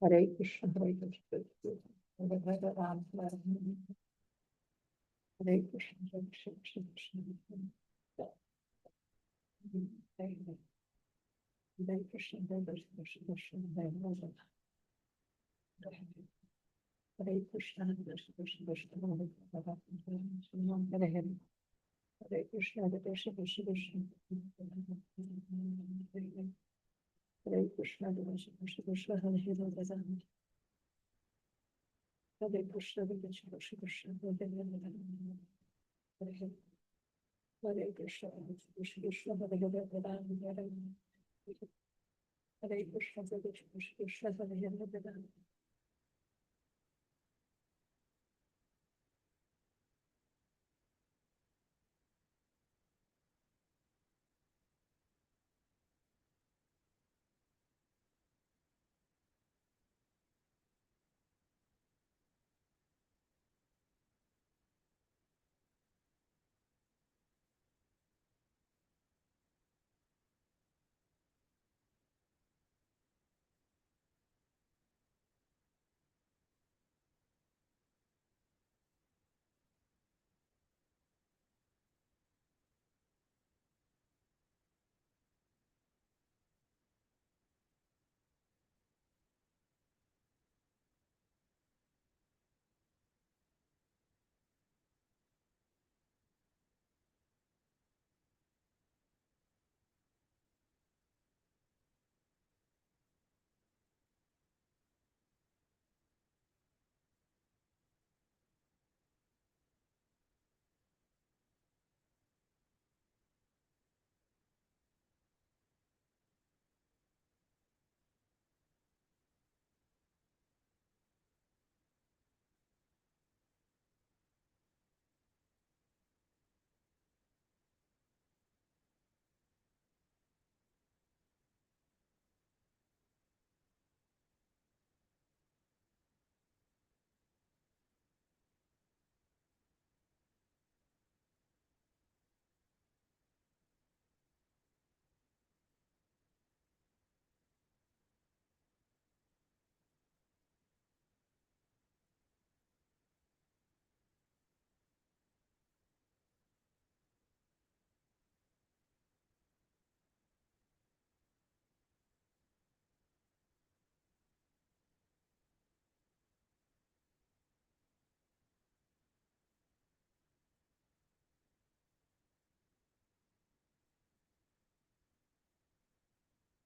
Hare Krishna, Hare Krishna, Hare Hare Ram, Hare Hare Krishna, Hare Krishna, Krishna Krishna, Hare Hare Krishna, Hare Krishna, Krishna Hare Hare, Hare Krishna, Hare Krishna, Krishna Krishna, Hare Hare, Hare Hare. Hare Krishna, Hare Krishna, Krishna Krishna, Hare Krishna, Hare Krishna, Krishna Krishna, Hare Hare, Hare Krishna, Hare Krishna, Krishna Krishna, Hare Hare, Hare Krishna, Hare Krishna, Krishna Hare Hare, Hare Krishna, Hare Krishna, Krishna Hare Hare.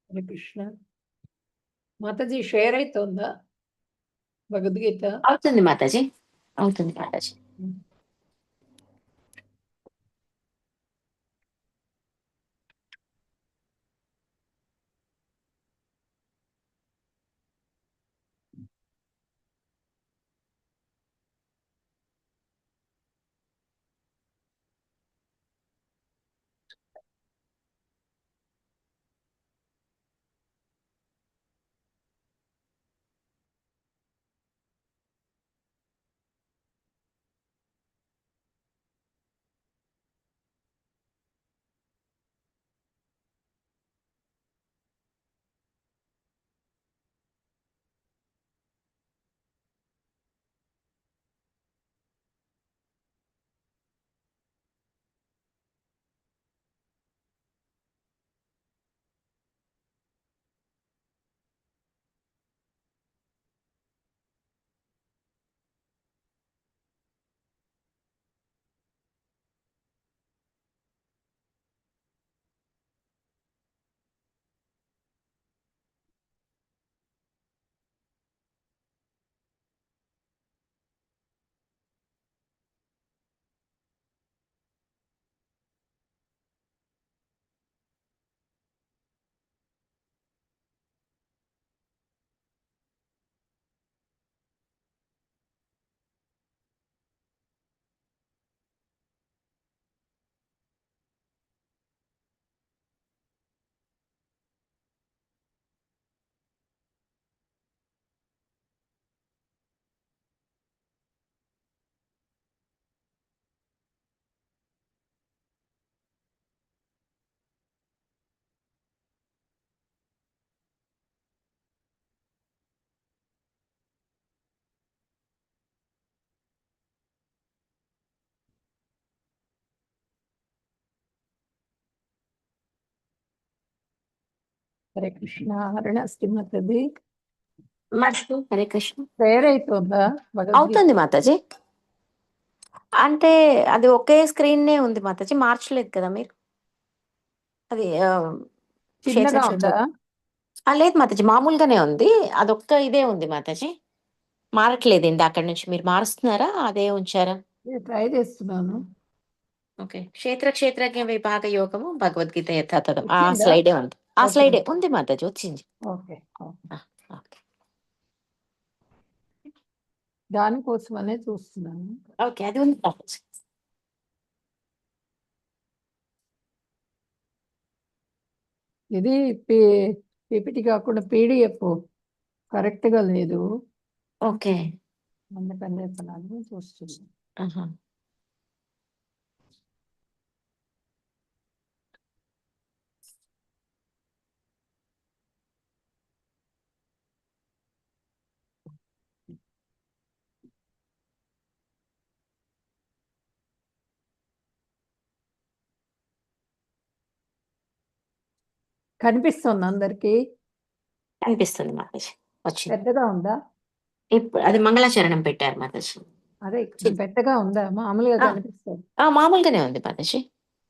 Hare Krishna. Mataji share అవుతుందా భగవద్గీత? అవుతుంది మాతాజీ, అవుతుంది Mataji. Hare Krishna. హరిణాస్తి మాతది. Hare Krishna. Prayer అవుతుందా? అవుతుంది మాతాజీ. అంటే అది ఒకే స్క్రీన్నే ఉంది మాతాజీ, మార్చలేదు కదా మీరు? అది చిన్నగా ఉందా? లేదు మాతాజీ, మామూలుగానే ఉంది. అదొక్క ఇదే ఉంది మాతాజీ, మారట్లేదండి. అక్కడి నుంచి మీరు మారుస్తున్నారా, అదే ఉంచారా? ట్రై చేస్తున్నాను. ఓకే. క్షేత్రజ్ఞ విభాగ యోగము భగవద్గీత యథాతథం, ఆ వచ్చిందా? స్లైడే ఉంది. ఆ ఓకే. స్లైడే ఉంది మాతాజీ, వచ్చింది. ఓకే. ఆ, ఓకే. దానికోసమనే చూస్తున్నాను. ఓకే, అది ఉంది మాతాజీ. ఇది పిపిటి కాకుండా పీడిఎఫ్ కరెక్ట్ గా లేదు. ఓకే. అందుకని చెప్పినాను, చూస్తున్నాను. ఆహా. కనిపిస్తుంది అందరికి? కనిపిస్తుంది మాతాజీ, వచ్చింది. పెద్దగా ఉందా? ఇప్పుడు అది మంగళాచరణం పెట్టారు మాతాజీ. అదే చిన్న- పెద్దగా ఉందా? మామూలుగా ఆ, కనిపిస్తుంది. మామూలుగానే ఉంది మాతాజీ.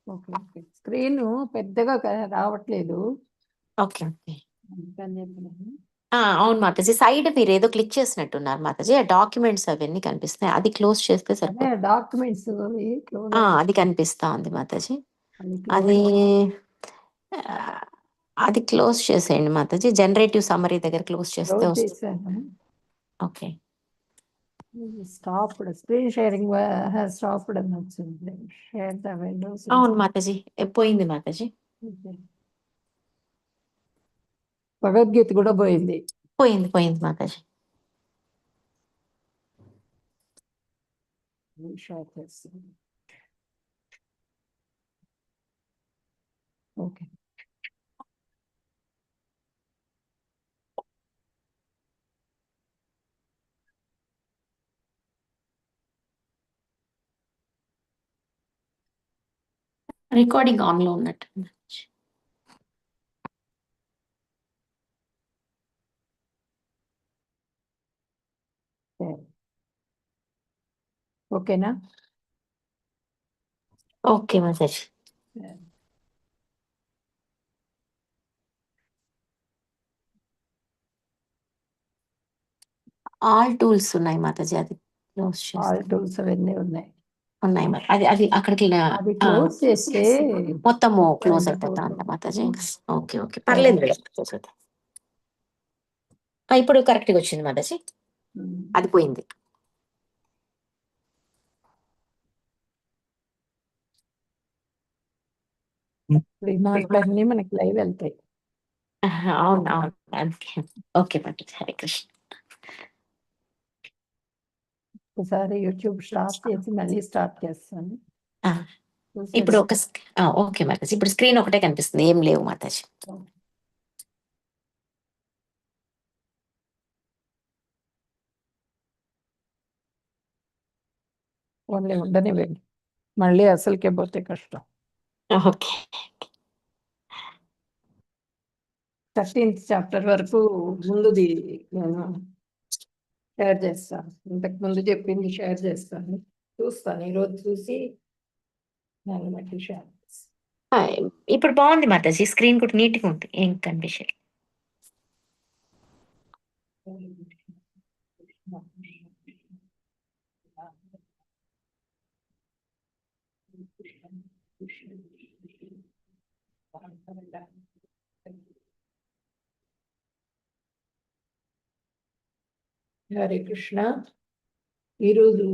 ఓకే. ఓకే. స్క్రీన్ పెద్దగా రావట్లేదు. Okay okay. అందుకని చెప్పినాను. అవును మాతాజీ, సైడ్ మీరు ఏదో క్లిక్ చేసినట్టున్నారు మాతాజీ, ఆ డాక్యుమెంట్స్ అవన్నీ కనిపిస్తున్నాయి, అది క్లోజ్ చేస్తే అదే సరిపోతుంది. డాక్యుమెంట్స్ క్లోజ్ అది కనిపిస్తా ఉంది మాతాజీ. అది అది ఆ, అది క్లోజ్ చేసేయండి మాతాజీ, జనరేటివ్ సమరీ దగ్గర క్లోజ్ చేస్తే క్లోజ్ వస్తుంది. చేశాను. Okay. Stopped screen sharing stopped అని వచ్చింది. Share the Windows. అవును మాతాజీ, పోయింది మాతాజీ. భగవద్గీత కూడా పోయింది. పోయింది పోయింది మాతాజీ. షేర్ చేస్తుంది. ఓకే. రికార్డింగ్ ఆన్ లో ఉన్నట్టు. ఓకేనా? ఓకే మాతాజీ. ఆల్ టూల్స్ ఉన్నాయి మాతాజీ, అది క్లోజ్ ఆల్ చేస్తాను. టూల్స్ అవన్నీ ఉన్నాయి. ఉన్నాయి మరి, అది అది అక్కడికి అది క్లోజ్ చేస్తే మొత్తము క్లోజ్ ఎంత అయిపోతా అంట పోతుంది? మాతాజీ. ఓకే ఓకే, పర్లేదు మేడం, close అవుతాయి. ఇప్పుడు కరెక్ట్ గా వచ్చింది మాతాజీ, అది పోయింది. ఇప్పుడు ఈ మాటలన్నీ మనకి లైవ్ వెళ్తాయి. అవును అవును, అందుకే. ఓకే మాతాజీ, హరే కృష్ణ. ఒకసారి యూట్యూబ్ స్టాప్ చేసి మళ్ళీ స్టార్ట్ చేస్తాను. ఆ, ఇప్పుడు ఒక ఓకే మాతాజీ, ఇప్పుడు స్క్రీన్ ఒకటే కనిపిస్తుంది, ఏం లేవు మాతాజీ. ఓన్లీ ఉండనివ్వండి, మళ్ళీ అసలుకే పోతే కష్టం. ఓకే. 13th చాప్టర్ వరకు ముందుది నేను షేర్ చేస్తాను. ఇంతకు ముందు చెప్పింది షేర్ చేస్తాను, చూస్తాను. ఈరోజు చూసి దాన్ని బట్టి షేర్ చేస్తాను. ఇప్పుడు బాగుంది మాతాజీ, స్క్రీన్ కూడా నీట్ గా ఉంది, ఏం కనిపించలేదు. హరే కృష్ణ. ఈరోజు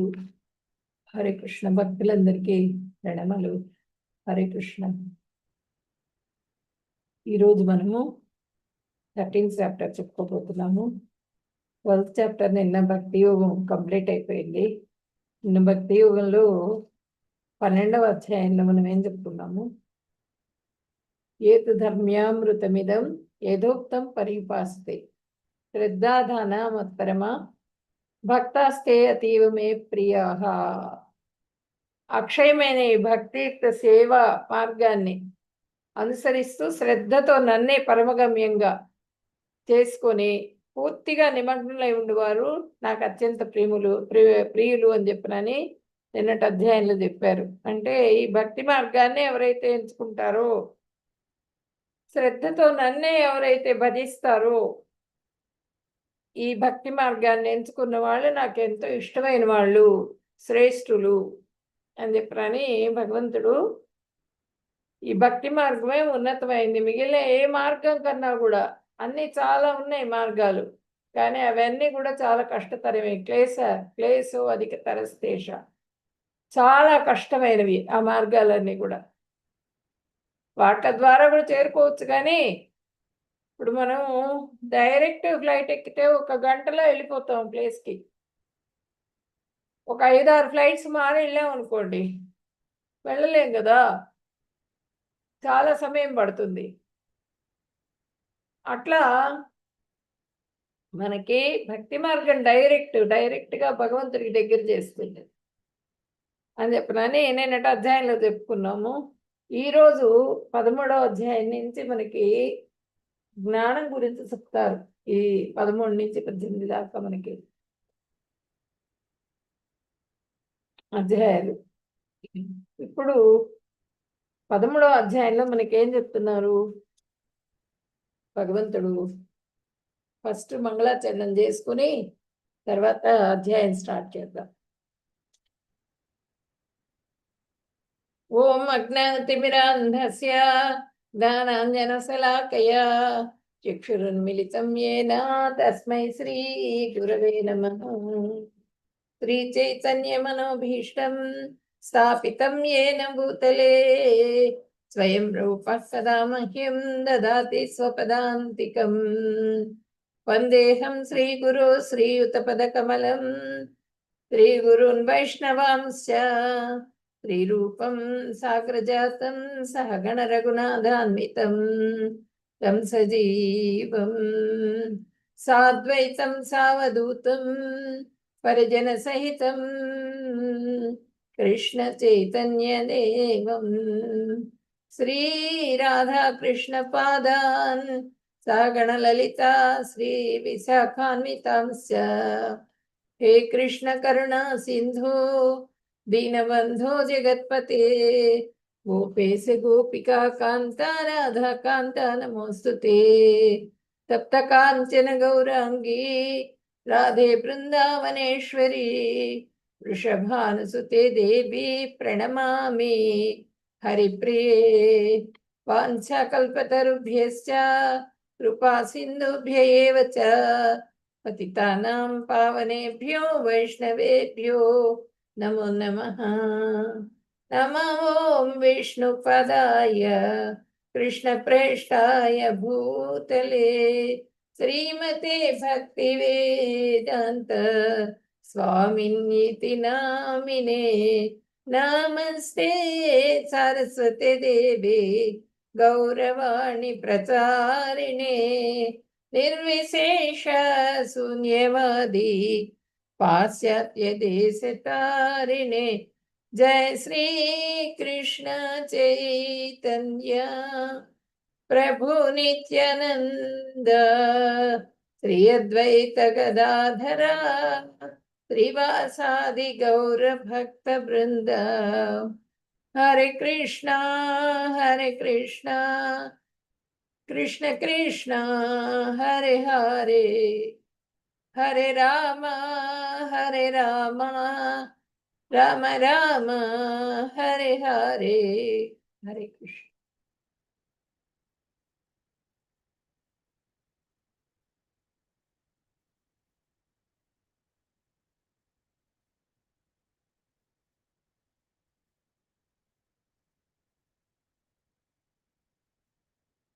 హరే కృష్ణ భక్తులందరికీ ప్రణామాలు. హరే కృష్ణ. ఈరోజు మనము 13th చాప్టర్ చెప్పుకోబోతున్నాము. 12th చాప్టర్ నిన్న భక్తి యోగం కంప్లీట్ అయిపోయింది. నిన్న భక్తి యోగంలో 12వ అధ్యాయంలో మనం ఏం చెప్పుకున్నాము? ఏత్ ధర్మ్యామృతమిదం యథోక్తం పరిపాస్తే శ్రద్ధాధాన మత్పరమా భక్తాస్తే అతీవ మే ప్రియాః. అక్షయమైన ఈ భక్తియుక్త సేవ మార్గాన్ని అనుసరిస్తూ శ్రద్ధతో నన్నే పరమగమ్యంగా చేసుకొని పూర్తిగా నిమగ్నులై ఉండేవారు నాకు అత్యంత ప్రియులు అని చెప్పినని నిన్నటి అధ్యాయంలో చెప్పారు. అంటే ఈ భక్తి మార్గాన్ని ఎవరైతే ఎంచుకుంటారో, శ్రద్ధతో నన్నే ఎవరైతే భజిస్తారో, ఈ భక్తి మార్గాన్ని ఎంచుకున్న వాళ్ళు నాకెంతో ఇష్టమైన వాళ్ళు, శ్రేష్ఠులు అని చెప్పినని భగవంతుడు ఈ భక్తి మార్గమే ఉన్నతమైంది. మిగిలిన ఏ మార్గం కన్నా కూడా అన్నీ చాలా ఉన్నాయి మార్గాలు. కానీ అవన్నీ కూడా చాలా కష్టతరమే. క్లేశో అధిక తరస్తేష. చాలా కష్టమైనవి ఆ మార్గాలన్నీ కూడా. వాటి ద్వారా కూడా చేరుకోవచ్చు కానీ, ఇప్పుడు మనం డైరెక్ట్ ఫ్లైట్ ఎక్కితే ఒక గంటలో వెళ్ళిపోతాం ప్లేస్‌కి. ఒక 5, 6 ఫ్లైట్స్ మారి వెళ్ళామనుకోండి, వెళ్ళలేం కదా! చాలా సమయం పడుతుంది. అట్లా మనకి భక్తి మార్గం డైరెక్ట్‌గా భగవంతుడికి దగ్గర చేస్తుంది అని చెప్పనని నిన్నటి అధ్యాయంలో చెప్పుకున్నాము. ఈరోజు 13వ అధ్యాయం నుంచి మనకి జ్ఞానం గురించి చెప్తారు. ఈ 13-18 దాకా మనకి అధ్యాయాలు. ఇప్పుడు 13వ అధ్యాయంలో మనకేం చెప్తున్నారు భగవంతుడు? ఫస్ట్ మంగళాచరణం చేసుకుని తర్వాత అధ్యాయం స్టార్ట్ చేద్దాం. ఓం అజ్ఞానతిమిరాంధస్య జ్ఞానాంజనశలాకయా చక్షురున్మిలితం యేన తస్మై శ్రీ గురవే నమః. శ్రీచైతన్యమనోభీష్టం స్థాపితం యేన భూతలే స్వయం రూపः సదా మహ్యం దదాతి స్వపదాంతికం. వందేహం శ్రీగురు శ్రీయుతపదకమలం శ్రీగురున్ వైష్ణవాంశ్చ శ్రీరూపం సాగ్రజాతం సహగణ రఘునాథాన్వితం తం సజీవం సాద్వైతం సావధూతం పరిజన సహితం కృష్ణ చైతన్య దేవం శ్రీ రాధా కృష్ణ పాదాన్ సగణ లలితా శ్రీ విశాఖాన్వితాంశ్చ. హే కృష్ణ కరుణా సింధు దీనబంధో జగత్పతే గోపేశ గోపికా కాంత రాధా కాంత నమోస్తుతే. తప్త కాంచన గౌరాంగీ రాధే బృందావనేశ్వరి వృషభానుసుతే దేవి ప్రణమామి హరిప్రియే. వాంఛాకల్పతరుభ్యశ్చ కృపా సింధుభ్య ఏవ చ పతితానాం పావనేభ్యో వైష్ణవేభ్యో నమో నమః. నమో ఓం విష్ణుపదాయ కృష్ణప్రేష్ఠాయ భూతలే శ్రీమతే భక్తివేదాంత స్వామిన్యితి నామినే. నమస్తే సరస్వతి దేవి గౌరవాణి ప్రచారిణే నిర్విశేష శూన్యవాది పాశ్చాత్య దేశతారిణే. జయ శ్రీ కృష్ణ చైతన్య ప్రభు నిత్యానంద శ్రీ అద్వైత గదాధర శ్రీవాసాది గౌర భక్త బృంద. హరే కృష్ణ కృష్ణ కృష్ణ హరే హరే హరే రామ రామ రామ హరే హరే. హరే కృష్ణ.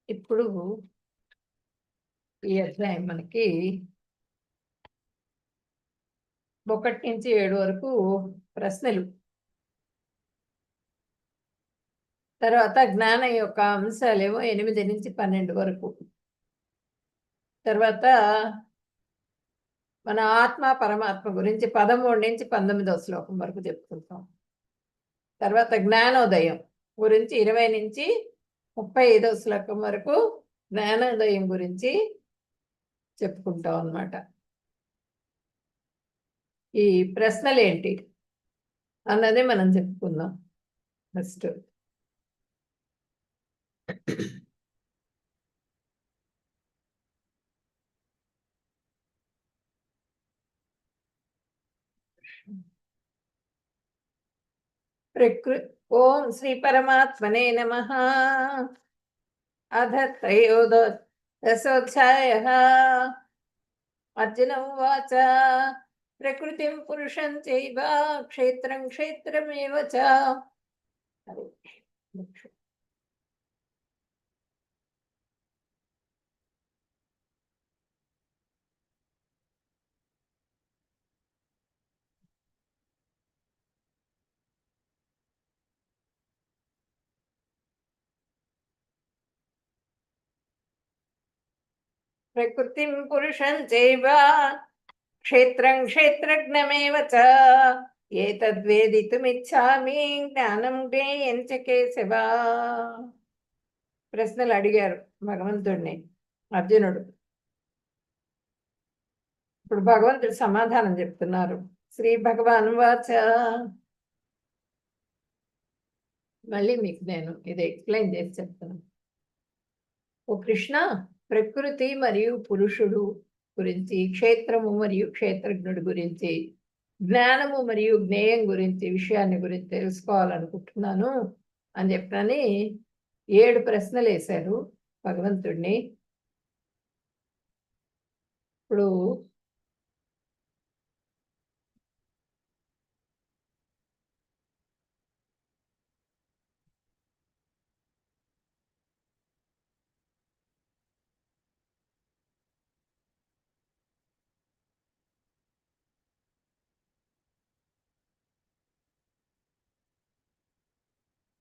ఇప్పుడు ఈ అధ్యాయం మనకి 1 నుంచి 7 వరకు ప్రశ్నలు, తర్వాత జ్ఞానం యొక్క అంశాలేమో 8 నుంచి 12 వరకు, తర్వాత మన ఆత్మ పరమాత్మ గురించి 13 నుంచి 19వ శ్లోకం వరకు చెప్పుకుంటాం. తర్వాత జ్ఞానోదయం గురించి 20 నుంచి 35వ శ్లోకం వరకు జ్ఞానోదయం గురించి చెప్పుకుంటాం అన్నమాట. ఈ ప్రశ్నలు ఏంటి అన్నది మనం చెప్పుకుందాం ఫస్ట్. ఓం శ్రీ పరమాత్మనే నమః. అథ త్రయోదశోऽధ్యాయः. అర్జున ఉవాచ ప్రకృతిం పురుషం చైవ క్షేత్రం క్షేత్రమేవ చ. ప్రకృతిం పురుషం చైవ క్షేత్రం క్షేత్రజ్ఞమేవ చ. ఏతద్వేదితుమిచ్ఛామి జ్ఞానం జ్ఞేయం చ కేశవ. ప్రశ్నలు అడిగారు భగవంతుడిని అర్జునుడు. ఇప్పుడు భగవంతుడు సమాధానం చెప్తున్నారు. శ్రీ భగవాన్ వాచ. మళ్ళీ మీకు నేను ఇది ఎక్స్ప్లెయిన్ చేసి చెప్తాను. ఓ కృష్ణ, ప్రకృతి మరియు పురుషుడు గురించి, క్షేత్రము మరియు క్షేత్రజ్ఞుడి గురించి, జ్ఞానము మరియు జ్ఞేయం గురించి విషయాన్ని గురించి తెలుసుకోవాలనుకుంటున్నాను అని చెప్పని 7 ప్రశ్నలు వేశారు భగవంతుడిని. ఇప్పుడు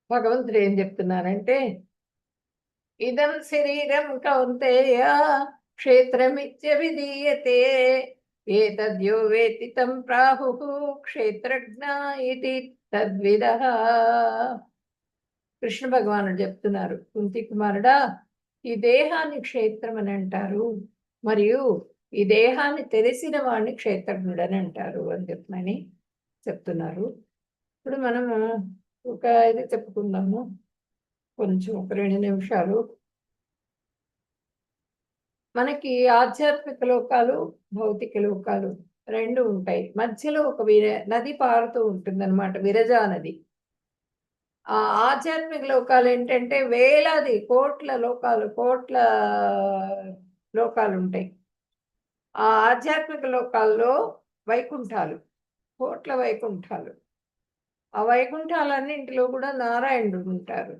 భగవంతుడు ఏం చెప్తున్నారంటే, ఇదం శరీరం కౌంతేయ క్షేత్రమిత్య విధీయతే. ఏతద్యో వేత్తి తం ప్రాహుః క్షేత్రజ్ఞ ఇతి తద్విదః. కృష్ణ భగవానుడు చెప్తున్నారు, కుంతి కుమారుడా, ఈ దేహాన్ని క్షేత్రం అని అంటారు, మరియు ఈ దేహాన్ని తెలిసిన వాడిని క్షేత్రజ్ఞుడు అని అంటారు అని చెప్తున్నారు. ఇప్పుడు మనము ఒక ఇది చెప్పుకుందాము కొంచెం, ఒక 2 నిమిషాలు. మనకి ఆధ్యాత్మిక లోకాలు, భౌతిక లోకాలు 2 ఉంటాయి. మధ్యలో ఒక నది పారుతూ ఉంటుంది అనమాట, విరజా నది. ఆ ఆధ్యాత్మిక లోకాలు ఏంటంటే వేలాది కోట్ల లోకాలు ఉంటాయి. ఆ ఆధ్యాత్మిక లోకాల్లో వైకుంఠాలు, కోట్ల వైకుంఠాలు. ఆ వైకుంఠాలన్నింటిలో కూడా నారాయణుడు ఉంటారు.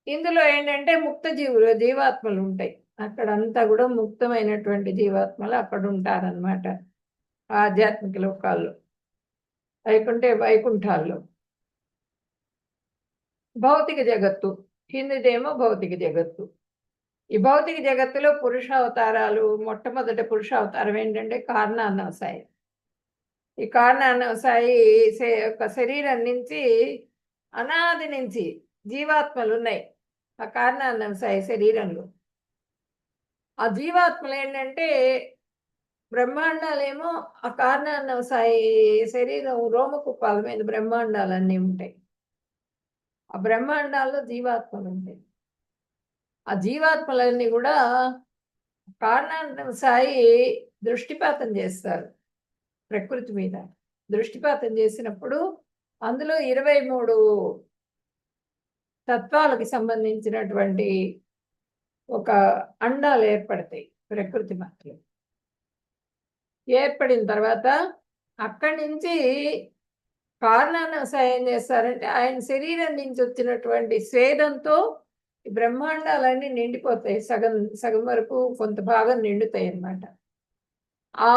ఇందులో ఏంటంటే ముక్త జీవాత్మలు ఉంటాయి. అక్కడంతా కూడా ముక్తమైనటువంటి జీవాత్మలు అక్కడ ఉంటారనమాట ఆధ్యాత్మిక లోకాల్లో, వైకుంఠాల్లో. భౌతిక జగత్తు, కిందిదేమో భౌతిక జగత్తు. ఈ భౌతిక జగత్తులో పురుషావతారాలు, మొట్టమొదటి పురుషావతారం ఏంటంటే కారణాన్నవసాయి. ఈ కారణాన్నవసాయి యొక్క శరీరం నుంచి అనాది నుంచి జీవాత్మలు ఉన్నాయి ఆ కారణాన్నవసాయి శరీరంలో. ఆ జీవాత్మలు ఏంటంటే బ్రహ్మాండాలేమో ఆ కారణాన్నవసాయి శరీరం రోమకుప్పాల మీద బ్రహ్మాండాలన్నీ ఉంటాయి. ఆ బ్రహ్మాండాల్లో జీవాత్మలు ఉంటాయి. ఆ జీవాత్మలన్నీ కూడా కారణాన్నవసాయి దృష్టిపాతం చేస్తారు ప్రకృతి మీద. దృష్టిపాతం చేసినప్పుడు అందులో 23 తత్వాలకు సంబంధించినటువంటి ఒక అండాలు ఏర్పడతాయి ప్రకృతి మధ్యలో. ఏర్పడిన తర్వాత అక్కడి నుంచి కారణాన్నవసాయి ఏం చేస్తారంటే ఆయన శరీరం నుంచి వచ్చినటువంటి స్వేదంతో బ్రహ్మాండాలన్నీ నిండిపోతాయి. సగం వరకు కొంత భాగం నిండుతాయి అన్నమాట. ఆ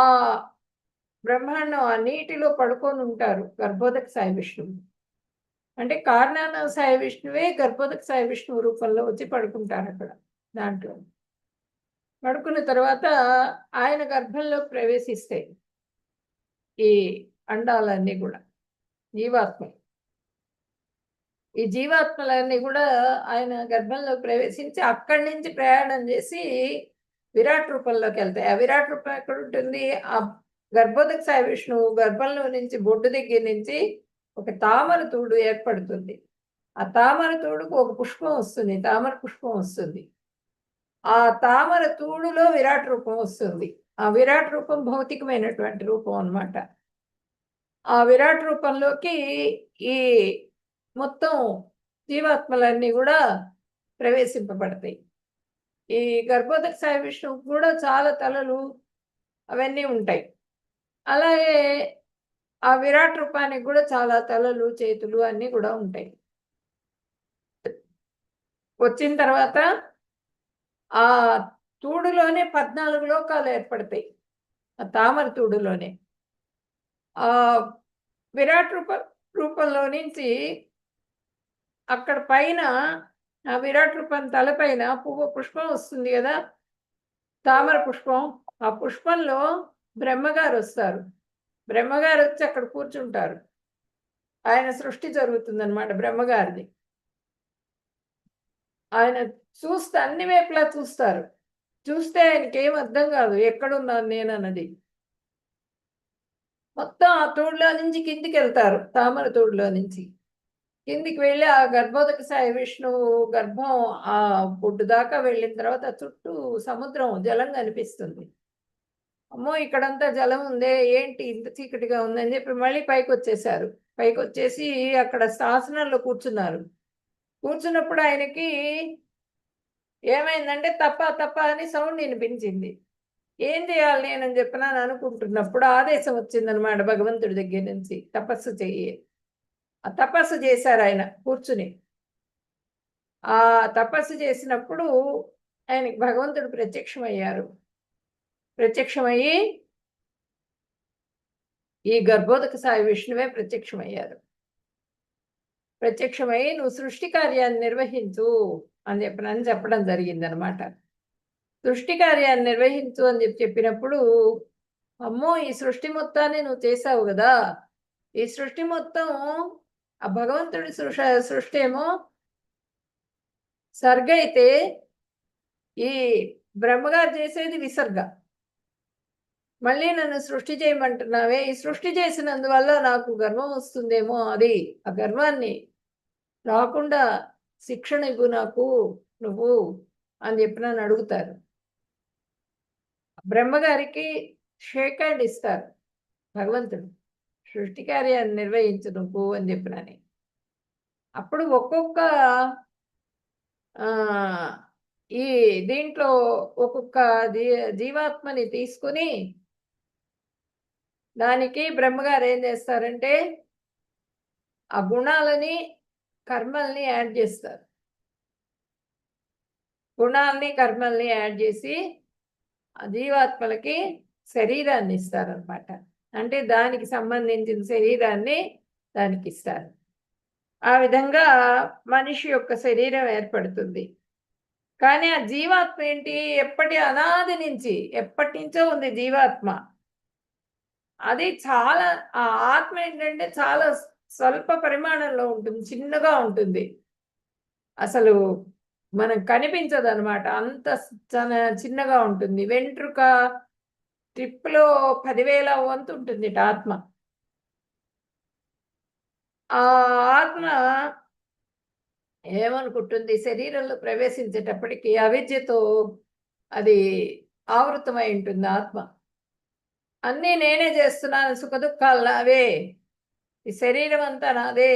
బ్రహ్మాండం ఆ నీటిలో పడుకొని ఉంటారు గర్భోదక సాయి విష్ణువు. అంటే కారణాన్నవసాయి విష్ణువే గర్భోదక సాయి విష్ణువు రూపంలో వచ్చి పడుకుంటారు అక్కడ. దాంట్లో పడుకున్న తర్వాత ఆయన గర్భంలో ప్రవేశిస్తాయి ఈ అండాలన్నీ కూడా జీవాత్మ. ఈ జీవాత్మలన్నీ కూడా ఆయన గర్భంలో ప్రవేశించి అక్కడి నుంచి ప్రయాణం చేసి విరాట్ రూపంలోకి వెళ్తాయి. ఆ విరాట్ రూపం ఎక్కడ ఉంటుంది? ఆ గర్భోదక సాయి విష్ణువు గర్భంలో నుంచి బొడ్డు దగ్గర నుంచి ఒక తామర తూడు ఏర్పడుతుంది. ఆ తామర తూడుకు ఒక పుష్పం వస్తుంది, తామర పుష్పం వస్తుంది. ఆ తామర తూడులో విరాట్ రూపం వస్తుంది. ఆ విరాట్ రూపం భౌతికమైనటువంటి రూపం అన్నమాట. ఆ విరాట్ రూపంలోకి ఈ మొత్తం జీవాత్మలన్నీ కూడా ప్రవేశింపబడతాయి. ఈ గర్భోదక సాయి విష్ణువుకు కూడా చాలా తలలు అవన్నీ ఉంటాయి. అలాగే ఆ విరాట్ రూపానికి కూడా చాలా తలలు, చేతులు అన్నీ కూడా ఉంటాయి. వచ్చిన తర్వాత ఆ తూడులోనే 14 లోకాలు ఏర్పడతాయి. ఆ తామర తూడులోనే. ఆ విరాట్ రూపంలో నుంచి అక్కడ పైన ఆ విరాట్ రూపం తలపైన పుష్పం వస్తుంది కదా! తామర పుష్పం. ఆ పుష్పంలో బ్రహ్మగారు వస్తారు. బ్రహ్మగారు వచ్చి అక్కడ కూర్చుంటారు. ఆయన సృష్టి జరుగుతుందన్నమాట బ్రహ్మగారిది. ఆయన చూస్తే అన్ని వైపులా చూస్తారు. చూస్తే ఆయనకేం అర్థం కాదు ఎక్కడున్నాను నేనన్నది. మొత్తం ఆ తోడులో నుంచి కిందికెళ్తారు. తామర తోడులో నుంచి. కిందికి వెళ్ళి ఆ గర్భోదక సాయి విష్ణువు గర్భం ఆ బొడ్డు దాకా వెళ్ళిన తర్వాత చుట్టూ సముద్రం, జలం కనిపిస్తుంది. అమ్మో! ఇక్కడంతా జలం ఉందే, ఏంటి ఇంత చీకటిగా ఉందని చెప్పి మళ్ళీ పైకొచ్చేసారు. పైకొచ్చేసి అక్కడ శాసనంలో కూర్చున్నారు. కూర్చున్నప్పుడు ఆయనకి ఏమైందంటే తప్ప తప్ప అని సౌండ్ వినిపించింది. ఏం చేయాలి నేనని చెప్పినాను అనుకుంటున్నప్పుడు ఆదేశం వచ్చిందనమాట భగవంతుడి దగ్గర నుంచి, తపస్సు చెయ్యి. ఆ తపస్సు చేశారు ఆయన కూర్చుని. ఆ తపస్సు చేసినప్పుడు ఆయనకి భగవంతుడు ప్రత్యక్షమయ్యారు. ప్రత్యక్షమయ్యి ఈ గర్భోదక సాయి విష్ణువే ప్రత్యక్షమయ్యారు. ప్రత్యక్షమయ్యి నువ్వు సృష్టి కార్యాన్ని నిర్వహించు అని చెప్పడం జరిగిందనమాట. సృష్టి కార్యాన్ని నిర్వహించు అని చెప్పినప్పుడు, అమ్మో! ఈ సృష్టి మొత్తాన్ని నువ్వు చేసావు గదా! ఈ సృష్టి మొత్తం ఆ భగవంతుడి సృష్టి ఏమో సర్గ అయితే, ఈ బ్రహ్మగారు చేసేది విసర్గ. మళ్ళీ నన్ను సృష్టి చేయమంటున్నావే, ఈ సృష్టి చేసినందువల్ల నాకు గర్వం వస్తుందేమో, అది ఆ గర్వాన్ని రాకుండా శిక్షణ ఇవ్వు నాకు నువ్వు అని చెప్పి నన్ను అడుగుతారు. బ్రహ్మగారికి షేక్ హ్యాండ్ ఇస్తారు భగవంతుడు. సృష్టి కార్యాన్ని నిర్వహించు నువ్వు అని చెప్పినని. అప్పుడు ఒక్కొక్క ఈ దీంట్లో ఒక్కొక్క జీవాత్మని తీసుకుని దానికి బ్రహ్మగారు ఏం చేస్తారంటే ఆ గుణాలని, కర్మల్ని యాడ్ చేస్తారు. గుణాలని, కర్మల్ని యాడ్ చేసి ఆ జీవాత్మలకి శరీరాన్ని ఇస్తారనమాట. అంటే దానికి సంబంధించిన శరీరాన్ని దానికి ఇస్తారు. ఆ విధంగా మనిషి యొక్క శరీరం ఏర్పడుతుంది. కానీ ఆ జీవాత్మ ఏంటి? అనాది నుంచి ఎప్పటి నుంచో ఉంది జీవాత్మ. అది చాలా ఆ ఆత్మ ఏంటంటే చాలా స్వల్ప పరిమాణంలో ఉంటుంది. చిన్నగా ఉంటుంది. అసలు మనకు కనిపించదనమాట. అంత చిన్నగా ఉంటుంది. వెంట్రుక ట్రిప్‌లో 10,000 వంతు ఉంటుందిట ఆత్మ. ఆ ఆత్మ ఏమనుకుంటుంది? శరీరంలో ప్రవేశించేటప్పటికి అవిద్యతో అది ఆవృతమై ఉంటుంది ఆత్మ. అన్నీ నేనే చేస్తున్నాను, సుఖదుఖాలు నావే, ఈ శరీరం అంతా నాదే,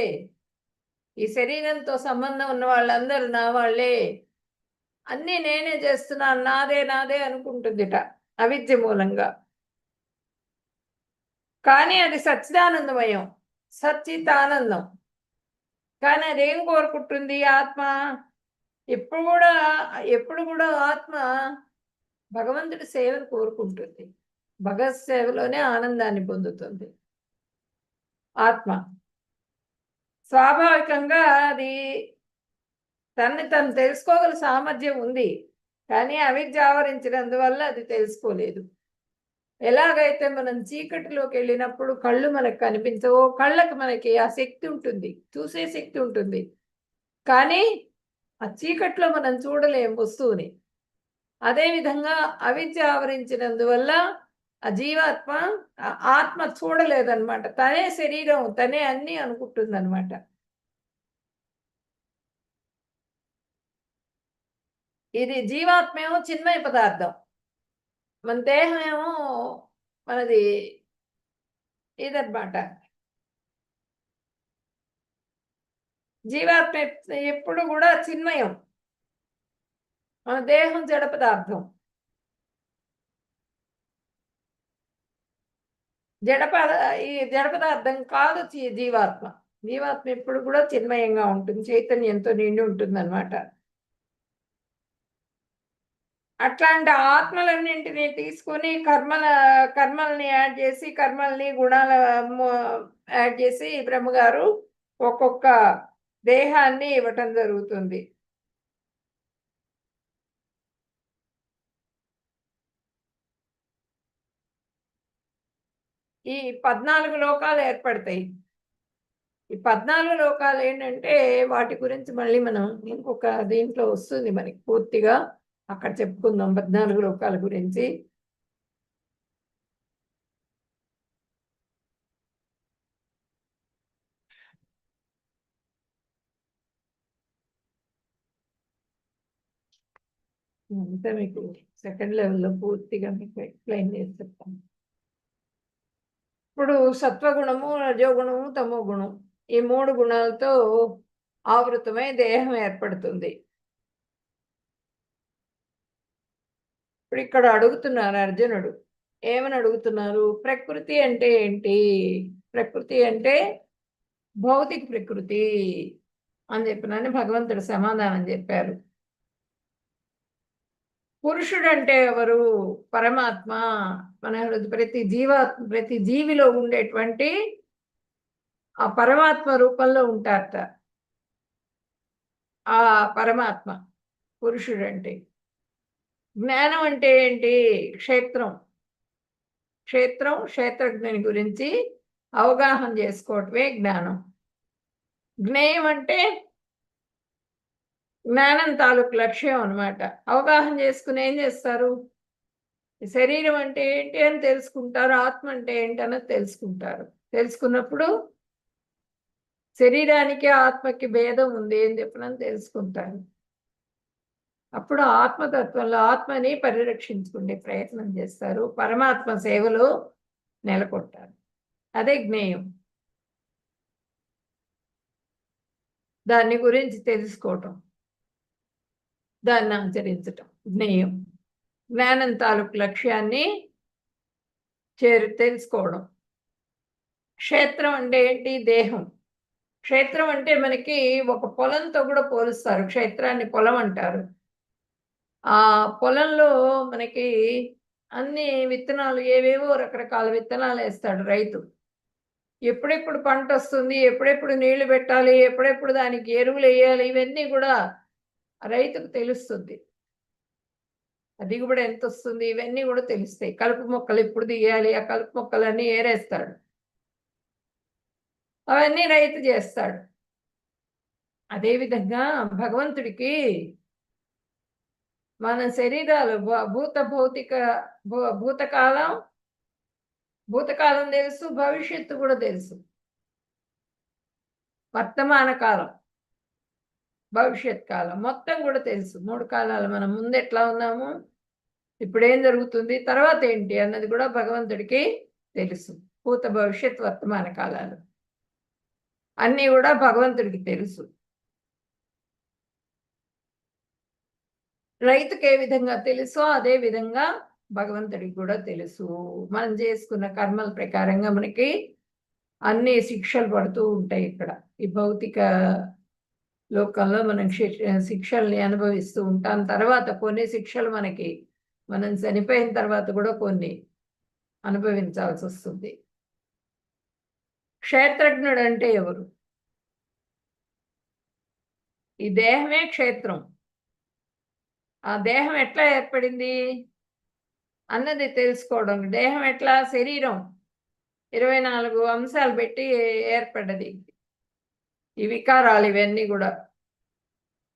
ఈ శరీరంతో సంబంధం ఉన్న వాళ్ళందరూ నా వాళ్ళే, అన్నీ నేనే చేస్తున్నాను, నాదే నాదే అనుకుంటుందిట అవిద్య మూలంగా. కానీ అది సచ్చిదానందమయం, సచ్చితానందం. కానీ అదేం కోరుకుంటుంది ఆత్మ? ఎప్పుడు కూడా ఆత్మ భగవంతుడి సేవను కోరుకుంటుంది. భగవత్ సేవలోనే ఆనందాన్ని పొందుతుంది ఆత్మ. స్వాభావికంగా అది తను తెలుసుకోగల సామర్థ్యం ఉంది. కానీ అవిద్య ఆవరించినందువల్ల అది తెలుసుకోలేదు. ఎలాగైతే మనం చీకటిలోకి వెళ్ళినప్పుడు కళ్ళు మనకు కనిపించవో, కళ్ళకి మనకి ఆ శక్తి ఉంటుంది, చూసే శక్తి ఉంటుంది. కానీ ఆ చీకట్లో మనం చూడలేం వస్తువుని. అదేవిధంగా అవిద్య ఆవరించినందువల్ల ఆ జీవాత్మ ఆత్మ చూడలేదన్నమాట. తనే శరీరం, తనే అన్నీ అనుకుంటుందన్నమాట. ఇది జీవాత్మేమో చిన్మయ పదార్థం. మన దేహం ఏమో మనది ఇదన్నమాట. జీవాత్మ ఎప్పుడు కూడా చిన్మయం. మన దేహం జడ పదార్థం. ఈ జడ పదార్థం కాదు జీవాత్మ. జీవాత్మ ఎప్పుడు కూడా చిన్మయంగా ఉంటుంది, చైతన్యంతో నిండి ఉంటుందన్నమాట. అట్లాంటి ఆత్మలన్నింటినీ తీసుకొని కర్మల్ని యాడ్ చేసి, కర్మల్ని గుణాల యాడ్ చేసి బ్రహ్మగారు ఒక్కొక్క దేహాన్ని ఇవ్వటం జరుగుతుంది. ఈ 14 లోకాలు ఏర్పడతాయి. ఈ 14 లోకాలు ఏంటంటే వాటి గురించి మళ్ళీ మనం ఇంకొక దీంట్లో వస్తుంది మనకి పూర్తిగా. అక్కడ చెప్పుకుందాం 14 లోకాల గురించి. అంతా మీకు సెకండ్ లెవెల్లో పూర్తిగా మీకు ఎక్స్ప్లెయిన్ చేసి చెప్తాను. ఇప్పుడు సత్వగుణము, రజోగుణము, తమో గుణం, ఈ 3 గుణాలతో ఆవృతమై దేహం ఏర్పడుతుంది. ఇప్పుడు ఇక్కడ అడుగుతున్నారు అర్జునుడు. ఏమని అడుగుతున్నారు? ప్రకృతి అంటే ఏంటి? ప్రకృతి అంటే భౌతిక ప్రకృతి అని చెప్పినని భగవంతుడు సమాధానం చెప్పారు. పురుషుడు అంటే ఎవరు? పరమాత్మ. మన ప్రతి జీవిలో ఉండేటువంటి ఆ పరమాత్మ రూపంలో ఉంటారట. ఆ పరమాత్మ పురుషుడు అంటే. జ్ఞానం అంటే ఏంటి? క్షేత్రం. క్షేత్రజ్ఞని గురించి అవగాహన చేసుకోవటమే జ్ఞానం. జ్ఞేయం అంటే జ్ఞానం తాలూకు లక్ష్యం అన్నమాట. అవగాహన చేసుకుని ఏం చేస్తారు? శరీరం అంటే ఏంటి అని తెలుసుకుంటారు, ఆత్మ అంటే ఏంటి అన్నది తెలుసుకుంటారు. తెలుసుకున్నప్పుడు శరీరానికి ఆత్మకి భేదం ఉంది అని చెప్పినని తెలుసుకుంటారు. అప్పుడు ఆత్మతత్వంలో ఆత్మని పరిరక్షించుకునే ప్రయత్నం చేస్తారు, పరమాత్మ సేవలో నెలకొంటారు. అదే జ్ఞేయం. దాన్ని గురించి తెలుసుకోవటం, దాన్ని ఆచరించటం జ్ఞేయం. జ్ఞానం తాలూకు లక్ష్యాన్ని తెలుసుకోవడం. క్షేత్రం అంటే ఏంటి? దేహం. క్షేత్రం అంటే మనకి ఒక పొలంతో కూడా పోలుస్తారు. క్షేత్రాన్ని పొలం అంటారు. ఆ పొలంలో మనకి అన్ని విత్తనాలు, ఏవేవో రకరకాల విత్తనాలు వేస్తాడు రైతు. ఎప్పుడెప్పుడు పంట వస్తుంది, ఎప్పుడెప్పుడు నీళ్లు పెట్టాలి, ఎప్పుడెప్పుడు దానికి ఎరువులు వేయాలి, ఇవన్నీ కూడా రైతుకు తెలుస్తుంది. దిగుబడి ఎంత వస్తుంది, ఇవన్నీ కూడా తెలుస్తాయి. కలుపు మొక్కలు ఎప్పుడు తీయాలి, ఆ కలుపు మొక్కలన్నీ ఏరేస్తాడు. అవన్నీ రైతు చేస్తాడు. అదేవిధంగా భగవంతుడికి మన శరీరాలు భూతకాలం తెలుసు, భవిష్యత్తు కూడా తెలుసు. వర్తమాన కాలం, భవిష్యత్ కాలం మొత్తం కూడా తెలుసు. 3 కాలాలు. మనం ముందు ఎట్లా ఉన్నాము, ఇప్పుడు ఏం జరుగుతుంది, తర్వాత ఏంటి అన్నది కూడా భగవంతుడికి తెలుసు. భూత భవిష్యత్ వర్తమాన కాలాలు అన్నీ కూడా భగవంతుడికి తెలుసు. రైతుకి ఏ విధంగా తెలుసో అదే విధంగా భగవంతుడికి కూడా తెలుసు. మనం చేసుకున్న కర్మల ప్రకారంగా మనకి అన్ని శిక్షలు పడుతూ ఉంటాయి. ఇక్కడ ఈ భౌతిక లోకంలో మనం శిక్షల్ని అనుభవిస్తూ ఉంటాం. తర్వాత కొన్ని శిక్షలు మనం చనిపోయిన తర్వాత కూడా కొన్ని అనుభవించాల్సి వస్తుంది. క్షేత్రజ్ఞుడు అంటే ఎవరు? ఈ దేహమే క్షేత్రం. ఆ దేహం ఎట్లా ఏర్పడింది అన్నది తెలుసుకోవడం. దేహం ఎట్లా? శరీరం 24 అంశాలు పెట్టి ఏర్పడ్డది. ఈ వికారాలు ఇవన్నీ కూడా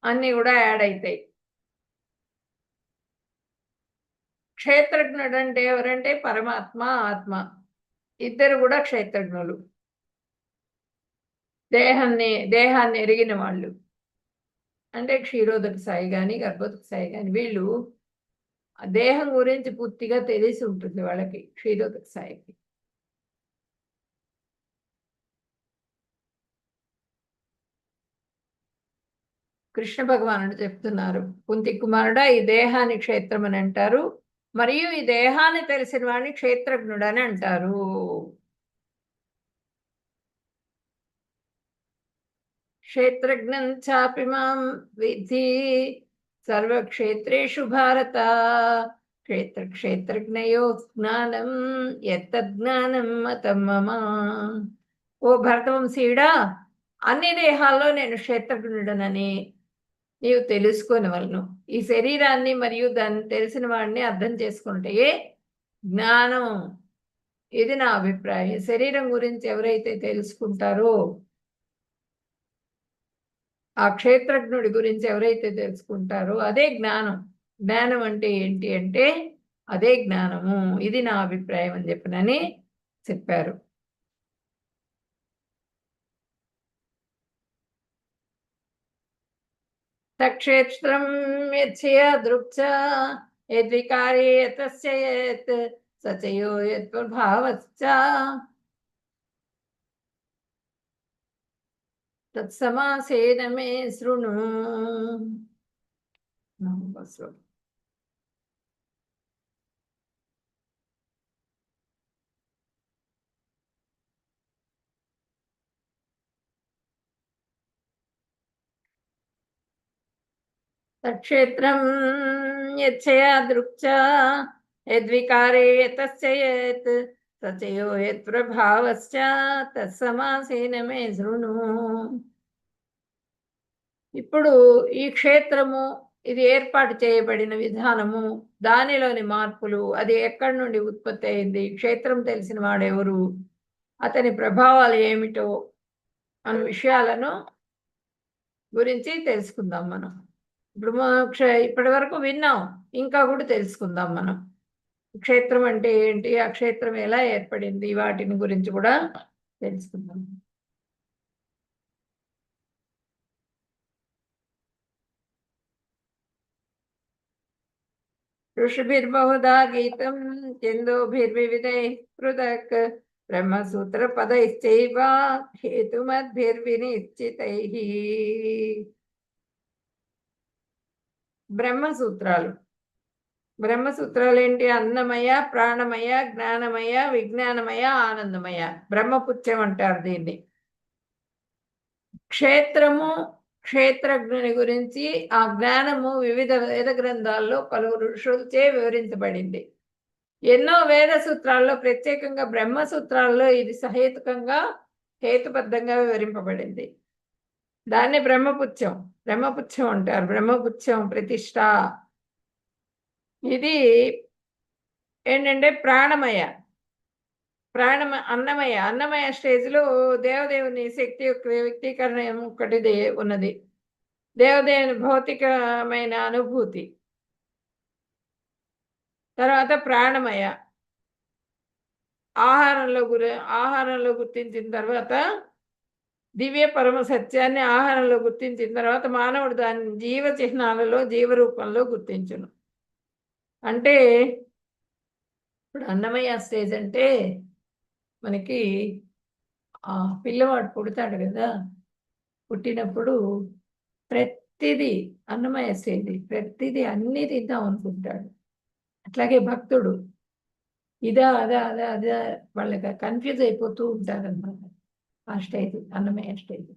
అన్నీ కూడా యాడ్ అవుతాయి. క్షేత్రజ్ఞుడు అంటే ఎవరంటే పరమాత్మ, ఆత్మ ఇద్దరు కూడా క్షేత్రజ్ఞులు. దేహాన్ని ఎరిగిన వాళ్ళు అంటే క్షీరోదక సాయి కానీ గర్భోదక సాయి కానీ వీళ్ళు దేహం గురించి పూర్తిగా తెలిసి ఉంటుంది వాళ్ళకి, క్షీరోదక సాయికి. కృష్ణ భగవానుడు చెప్తున్నారు, కుంతి కుమారుడా ఈ దేహాన్ని క్షేత్రం అని అంటారు, మరియు ఈ దేహాన్ని తెలిసిన వాడిని క్షేత్రజ్ఞుడు అని అంటారు. క్షేత్రజ్ఞం చాపి మాం విద్ధి సర్వక్షేత్రేషు భారత క్షేత్రజ్ఞయో జ్ఞానం యత్తజ్ఞానం మతం మమ. ఓ భరతవంశీయుడా, అన్ని దేహాల్లో నేను క్షేత్రజ్ఞుడనని నీవు తెలుసుకోనవలను. ఈ శరీరాన్ని మరియు దాన్ని తెలిసిన వాడిని అర్థం చేసుకుంటే జ్ఞానం. ఇది నా అభిప్రాయం. శరీరం గురించి ఎవరైతే తెలుసుకుంటారో, ఆ క్షేత్రజ్ఞుడి గురించి ఎవరైతే తెలుసుకుంటారో అదే జ్ఞానం. జ్ఞానం అంటే ఏంటి అంటే అదే జ్ఞానము. ఇది నా అభిప్రాయం అని చెప్పనని చెప్పారు. తక్షేత్రం యచ్చయ దృక్చ యద్వికారే యతస్య యత్ సచయో యత్ప్రభావశ్చ తత్సమాసేన మే శృణు. తక్షేత్రం యచ్చయా దృక్చ యద్వికారే యతస్య యత్ సచయో యత్ప్రభావశ్చ తత్సమాసేన మే శృణు. ఇప్పుడు ఈ క్షేత్రము, ఇది ఏర్పాటు చేయబడిన విధానము, దానిలోని మార్పులు, అది ఎక్కడి నుండి ఉత్పత్తి అయింది, క్షేత్రం తెలిసిన వాడెవరు, అతని ప్రభావాలు ఏమిటో అనే విషయాలను గురించి తెలుసుకుందాం మనం. ఇప్పుడు ఇప్పటి వరకు విన్నాం, ఇంకా కూడా తెలుసుకుందాం మనం. క్షేత్రం అంటే ఏంటి, ఆ క్షేత్రం ఎలా ఏర్పడింది, వాటిని గురించి కూడా తెలుసుకుందాం. ఋషిభిర్బహుధా గీతం ఛందోభిర్వివిధైః పృథక్ బ్రహ్మసూత్రపదైశ్చైవ హేతుమద్భిర్వినిశ్చితైః. బ్రహ్మసూత్రాలు. బ్రహ్మసూత్రాలు ఏంటి? అన్నమయ, ప్రాణమయ, జ్ఞానమయ, విజ్ఞానమయ, ఆనందమయ. బ్రహ్మపుత్యం అంటారు దీన్ని. క్షేత్రము, క్షేత్రజ్ఞుని గురించి ఆ జ్ఞానము వివిధ వేద గ్రంథాల్లో పలువురు ఋషులచే వివరించబడింది. ఎన్నో వేద సూత్రాల్లో, ప్రత్యేకంగా బ్రహ్మసూత్రాల్లో ఇది సహేతుకంగా, హేతుబద్ధంగా వివరింపబడింది. దాన్ని బ్రహ్మపుత్యం అంటారు. బ్రహ్మపుత్యం ప్రతిష్ట. ఇది ఏంటంటే అన్నమయ స్టేజ్లో దేవదేవుని శక్తి యొక్క వ్యక్తీకరణ ఒకటి ఉన్నది. దేవదేవుని భౌతికమైన అనుభూతి. తర్వాత ప్రాణమయ ఆహారంలో గుర్తించిన తర్వాత, దివ్య పరమ సత్యాన్ని ఆహారంలో గుర్తించిన తర్వాత మానవుడు దాన్ని జీవ చిహ్నాలలో, జీవరూపంలో గుర్తించును. అంటే ఇప్పుడు అన్నమయ్య స్టేజ్ అంటే మనకి పిల్లవాడు పుడతాడు కదా, పుట్టినప్పుడు ప్రతిదీ అన్నమయ్య స్టేజ్, ప్రతిదీ అన్నీ తిందాం అనుకుంటాడు. అట్లాగే భక్తుడు ఇదా అదా అదా అదా వాళ్ళకి కన్ఫ్యూజ్ అయిపోతూ ఉంటారన్నమాట. ఆ స్టేజ్ అన్నమయ్య స్టేజ్.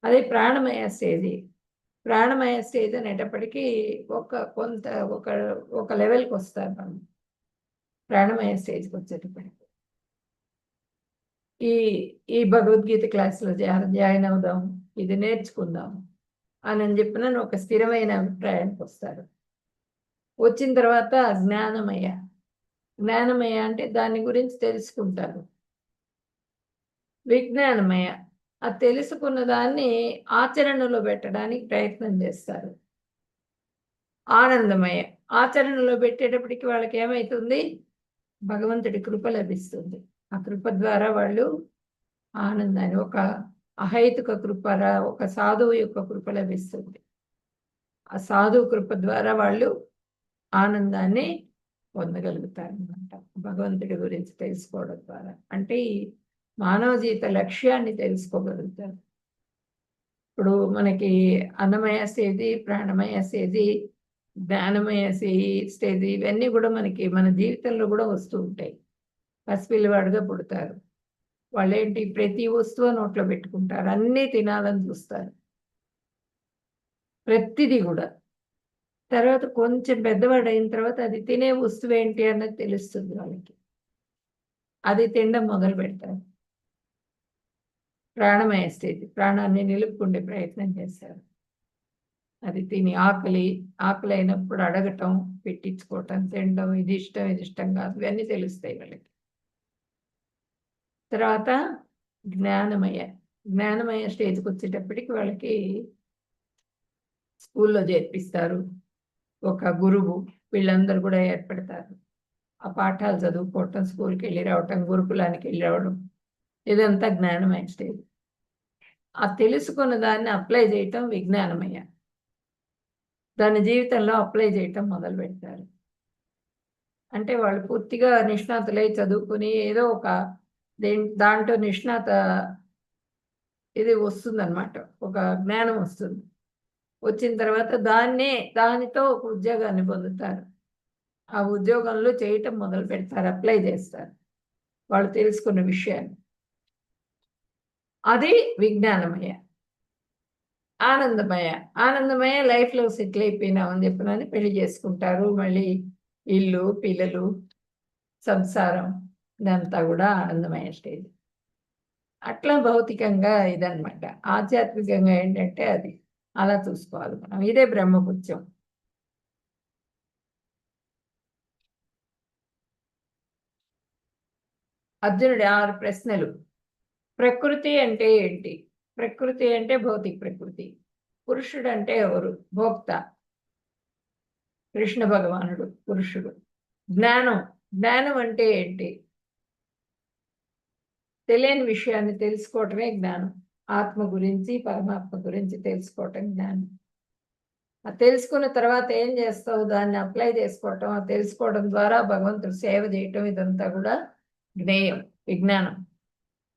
అదే ప్రాణమయ స్టేజ్ అనేటప్పటికీ ఒక లెవెల్కి వస్తారు మనం ప్రాణమయ స్టేజ్కి వచ్చేటప్పటికి. ఈ భగవద్గీత క్లాసులో జాయిన్ అవుదాం, ఇది నేర్చుకుందాం అని చెప్పిన ఒక స్థిరమైన అభిప్రాయానికి వస్తారు. వచ్చిన తర్వాత జ్ఞానమయ అంటే దాని గురించి తెలుసుకుంటారు. విజ్ఞానమయ ఆ తెలుసుకున్న దాన్ని ఆచరణలో పెట్టడానికి ప్రయత్నం చేస్తారు. ఆనందమయ ఆచరణలో పెట్టేటప్పటికి వాళ్ళకి ఏమైతుంది? భగవంతుడి కృప లభిస్తుంది. ఆ కృప ద్వారా వాళ్ళు ఆనందాన్ని, ఒక అహైతుక కృపరా ఒక సాధువు యొక్క కృప లభిస్తుంది. ఆ సాధువు కృప ద్వారా వాళ్ళు ఆనందాన్ని పొందగలుగుతారనమాట. భగవంతుడి గురించి తెలుసుకోవడం ద్వారా. అంటే ఈ మానవ జీవిత లక్ష్యాన్ని తెలుసుకోగలుగుతారు. ఇప్పుడు మనకి అన్నమయ స్టేజి, ప్రాణమయ స్టేజి, జ్ఞానమయ స్టేజి ఇవన్నీ కూడా మనకి మన జీవితంలో కూడా వస్తూ ఉంటాయి. పసిపిల్లవాడుగా పుడతారు. వాళ్ళేంటి ప్రతి వస్తువు నోట్లో పెట్టుకుంటారు. అన్నీ తినాలని చూస్తారు. ప్రతిదీ కూడా. తర్వాత కొంచెం పెద్దవాడయిన తర్వాత అది తినే వస్తువేంటి అన్నది తెలుస్తుంది వాళ్ళకి. అది తినడం మొదలుపెడతారు. ప్రాణమయ స్టేజ్. ప్రాణాన్ని నిలుపుకునే ప్రయత్నం చేస్తారు. అది తిని ఆకలైనప్పుడు అడగటం, పెట్టించుకోవటం, తినడం, ఇది ఇష్టం, ఇది ఇష్టం కాదు ఇవన్నీ తెలుస్తాయి వాళ్ళకి. తర్వాత జ్ఞానమయ. జ్ఞానమయ స్టేజ్‌కి వచ్చేటప్పటికి వాళ్ళకి స్కూల్‌లో చేర్పిస్తారు. ఒక గురువు వీళ్ళందరూ కూడా ఏర్పడతారు. ఆ పాఠాలు చదువుకోవటం, స్కూల్‌కెళ్ళి రావటం, గురుకులానికెళ్ళి రావడం ఇదంతా జ్ఞానమయ స్టేజ్. ఆ తెలుసుకున్న దాన్ని అప్లై చేయటం విజ్ఞానమయ. దాని జీవితంలో అప్లై చేయటం మొదలుపెడతారు. అంటే వాళ్ళు పూర్తిగా నిష్ణాతులై చదువుకుని ఏదో ఒక దాంట్లో నిష్ణాత ఇది వస్తుందనమాట. ఒక జ్ఞానం వస్తుంది. వచ్చిన తర్వాత దానితో ఒక ఉద్యోగాన్ని పొందుతారు. ఆ ఉద్యోగంలో చేయటం మొదలుపెడతారు. అప్లై చేస్తారు. వాళ్ళు తెలుసుకున్న విషయాన్ని. అది విజ్ఞానమయ. ఆనందమయ. ఆనందమయ లైఫ్‌లో సెటిల్ అయిపోయినామని చెప్పనని పెళ్లి చేసుకుంటారు. మళ్ళీ ఇల్లు, పిల్లలు, సంసారం ఇదంతా కూడా ఆనందమయ స్టేజ్. అట్లా భౌతికంగా ఇదనమాట. ఆధ్యాత్మికంగా ఏంటంటే అది. అలా చూసుకోవాలి మనం. ఇదే బ్రహ్మపుత్యం. అర్జునుడి 6 ప్రశ్నలు. ప్రకృతి అంటే ఏంటి? ప్రకృతి అంటే భౌతిక ప్రకృతి. పురుషుడంటే ఎవరు? భోక్త. కృష్ణ భగవానుడు పురుషుడు. జ్ఞానం. జ్ఞానం అంటే ఏంటి? తెలియని విషయాన్ని తెలుసుకోవటమే జ్ఞానం. ఆత్మ గురించి, పరమాత్మ గురించి తెలుసుకోవటం జ్ఞానం. అది తెలుసుకున్న తర్వాత ఏం చేస్తావు? దాన్ని అప్లై చేసుకోవటం, అది తెలుసుకోవడం ద్వారా భగవంతుడు సేవ చేయటం ఇదంతా కూడా జ్ఞేయం, విజ్ఞానం.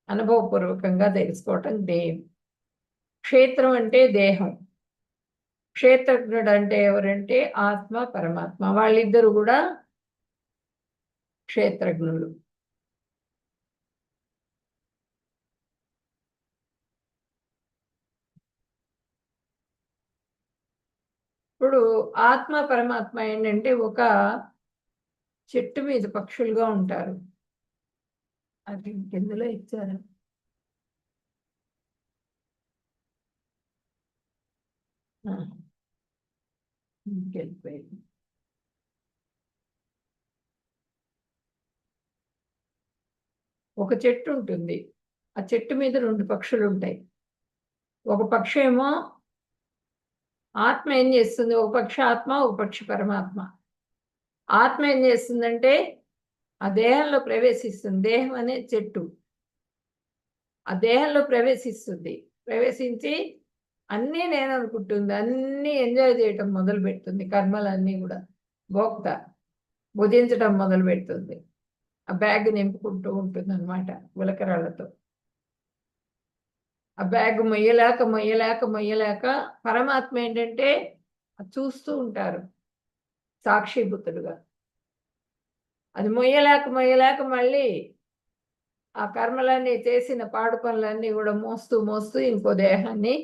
అనుభవపూర్వకంగా తెలుసుకోవటం జ్ఞేయం. క్షేత్రం అంటే దేహం. క్షేత్రజ్ఞుడు అంటే ఎవరంటే ఆత్మ, పరమాత్మ. వాళ్ళిద్దరూ కూడా క్షేత్రజ్ఞులు. ఇప్పుడు ఆత్మ, పరమాత్మ ఏంటంటే ఒక చెట్టు మీద పక్షులుగా ఉంటారు. అది కిందలో ఇచ్చారు. ఇంకెళ్ళిపోయింది. ఒక చెట్టు ఉంటుంది. ఆ చెట్టు మీద 2 పక్షులు ఉంటాయి. ఒక పక్షి ఏమో ఆత్మ ఏం చేస్తుంది? ఒక పక్షి ఆత్మ, ఒక పక్షి పరమాత్మ. ఆత్మ ఏం చేస్తుందంటే ఆ దేహంలో ప్రవేశిస్తుంది. దేహం అనే చెట్టు. ఆ దేహంలో ప్రవేశిస్తుంది. ప్రవేశించి అన్నీ నేననుకుంటుంది. అన్నీ ఎంజాయ్ చేయటం మొదలుపెడుతుంది. కర్మలన్నీ గూడా. భోక్త. భుజించటం మొదలుపెడుతుంది. ఆ బ్యాగ్ నింపుకుంటూ ఉంటుందనమాట గులకరాళ్ళతో. ఆ బ్యాగ్ మొయ్యలేక పరమాత్మ ఏంటంటే చూస్తూ ఉంటారు సాక్షిభూతుడుగా. అది మొయ్యలేక మళ్ళీ ఆ కర్మలన్నీ చేసిన పాడు పనులన్నీ కూడా మోస్తూ ఇంకో దేహాన్ని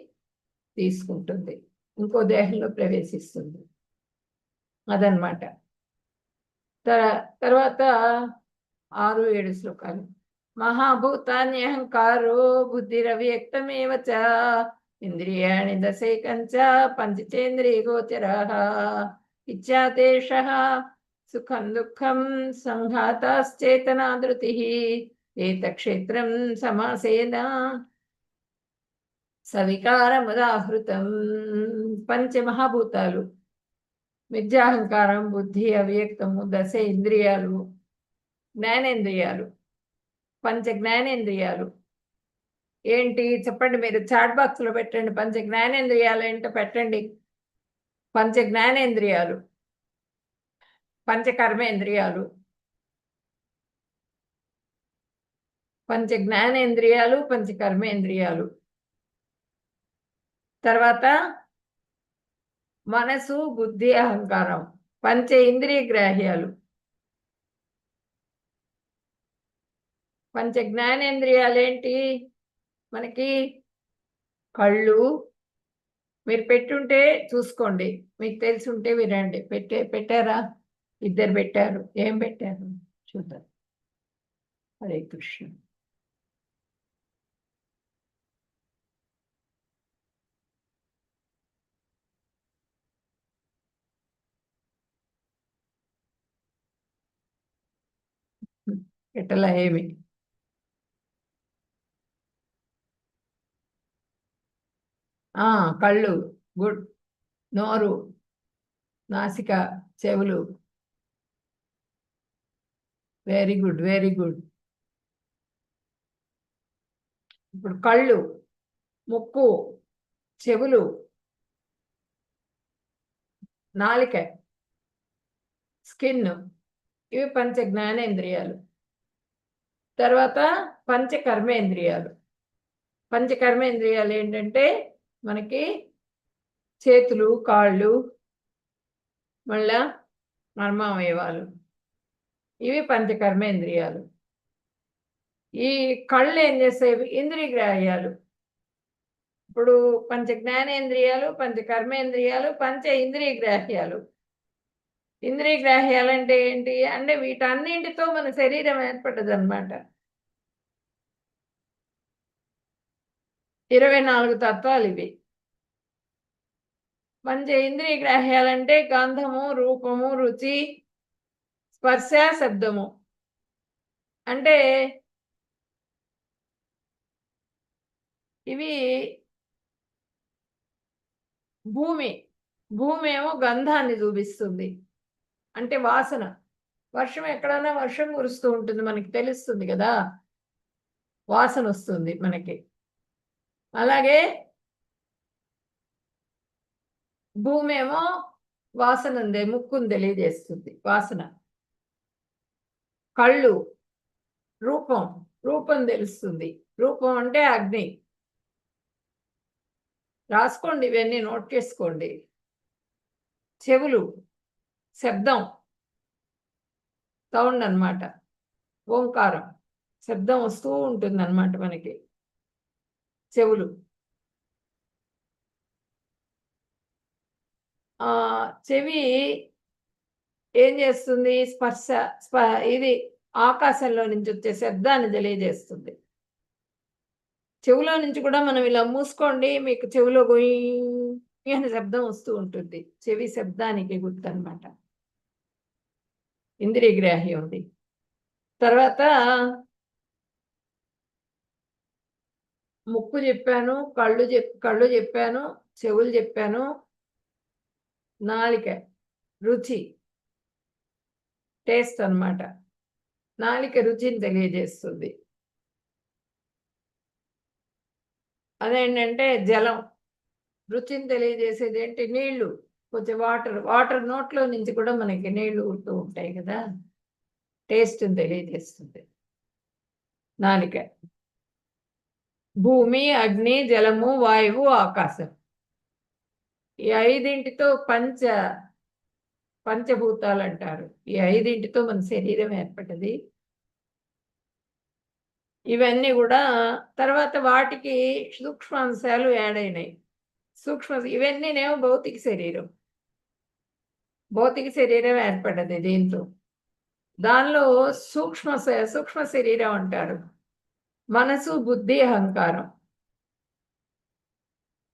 తీసుకుంటుంది. ఇంకో దేహంలో ప్రవేశిస్తుంది. అదనమాట. తర్వాత 6, 7 శ్లోకాలు. మహాభూతాన్యహంకారో బుద్ధిరవ్యక్తమేవ చ ఇంద్రియాణి దశైకంచ పంచచేంద్రియగోచరాః ఇచ్ఛాదేశః సుఖం దుఃఖం సంఘాతాశ్చేతనా ధృతిః ఏతక్షేత్రం సమాసేన సవికారముదాహృతం. పంచమహాభూతాలు మిథ్యాహంకారం, బుద్ధి, అవ్యక్తము, దశ ఇంద్రియాలు, జ్ఞానేంద్రియాలు, పంచ జ్ఞానేంద్రియాలు. ఏంటి చెప్పండి, మీరు చాట్ బాక్స్లో పెట్టండి. పంచ జ్ఞానేంద్రియాలు ఏంటో పెట్టండి. పంచ జ్ఞానేంద్రియాలు, పంచ కర్మేంద్రియాలు, పంచ జ్ఞానేంద్రియాలు, పంచ కర్మేంద్రియాలు. తర్వాత మనసు, బుద్ధి, అహంకారం, పంచ ఇంద్రియ గ్రాహ్యాలు. పంచ జ్ఞానేంద్రియాలు ఏంటి మనకి? కళ్ళు. మీరు పెట్టుంటే చూసుకోండి, మీకు తెలిసి ఉంటే వినండి. పెట్టారా? ఇద్దరు పెట్టారు. ఏం పెట్టారు చూద్దాం. హరే కృష్ణ. పెట్టలా ఏమి? కళ్ళు, గుడ్. నోరు, నాసిక, చెవులు. Very good, very good. ఇప్పుడు కళ్ళు, ముక్కు, చెవులు, నాలిక, స్కిన్. ఇవి పంచ జ్ఞానేంద్రియాలు. తర్వాత పంచ కర్మేంద్రియాలు. పంచ కర్మేంద్రియాలు ఏంటంటే మనకి చేతులు, కాళ్ళు, మళ్ళా మర్మావయవాలు. ఇవి పంచ కర్మేంద్రియాలు. ఈ కళ్ళు ఏం చేస్తాయి? ఇంద్రియ గ్రాహ్యాలు. ఇప్పుడు పంచ జ్ఞానేంద్రియాలు, పంచ కర్మేంద్రియాలు, పంచ ఇంద్రియ గ్రాహ్యాలు. ఇంద్రియ గ్రాహ్యాలు అంటే ఏంటి అంటే వీటన్నింటితో మన శరీరం ఏర్పడ్డది అనమాట. 24 తత్వాలు ఇవి. పంచ ఇంద్రియ గ్రాహ్యాలంటే గంధము, రూపము, రుచి, స్పర్శ, శబ్దము. అంటే ఇవి భూమి. భూమి ఏమో గంధాన్ని చూపిస్తుంది, అంటే వాసన. వర్షం ఎక్కడైనా వర్షం కురుస్తూ ఉంటుంది, మనకి తెలుస్తుంది కదా, వాసన వస్తుంది మనకి. అలాగే భూమి ఏమో వాసన ఉంది, ముక్కును తెలియజేస్తుంది, వాసన. కళ్ళు రూపం, రూపం తెలుస్తుంది. రూపం అంటే అగ్ని. రాసుకోండి, ఇవన్నీ నోట్ చేసుకోండి. చెవులు శబ్దం, సౌండ్ అన్నమాట. ఓంకారం, శబ్దం వస్తూ ఉంటుంది అన్నమాట మనకి. చెవులు. చెవి ఏం చేస్తుంది? స్పర్శ. ఇది ఆకాశంలో నుంచి వచ్చే శబ్దాన్ని తెలియజేస్తుంది. చెవిలో నుంచి కూడా మనం ఇలా మూసుకోండి, మీకు చెవిలో గొయ్యి అనే శబ్దం వస్తూ ఉంటుంది. చెవి శబ్దానికి గుర్తు అనమాట. ఇంద్రియ గ్రాహ్యం ఉంది. తర్వాత ముక్కు చెప్పాను, కళ్ళు చెప్పాను, చెవులు చెప్పాను, నాలిక రుచి, టేస్ట్ అన్నమాట. నాలిక రుచిని తెలియజేస్తుంది. అదేంటంటే జలం. రుచిని తెలియజేసేది ఏంటి? నీళ్లు. కొంచెం వాటర్ నోట్లో నుంచి కూడా మనకి నీళ్లు ఊరుతూ ఉంటాయి కదా, టేస్ట్ని తెలియజేస్తుంది నాలిక. భూమి, అగ్ని, జలము, వాయువు, ఆకాశం. ఈ 5ంటితో పంచభూతాలు అంటారు. ఈ 5ంటితో మన శరీరం ఏర్పడ్డది. ఇవన్నీ కూడా తర్వాత వాటికి సూక్ష్మాంశాలు యాడ్ అయినాయి. ఇవన్నీనేమో భౌతిక శరీరం. భౌతిక శరీరం ఏర్పడ్డది దీంతో. దానిలో సూక్ష్మ శరీరం అంటారు. మనసు, బుద్ధి, అహంకారం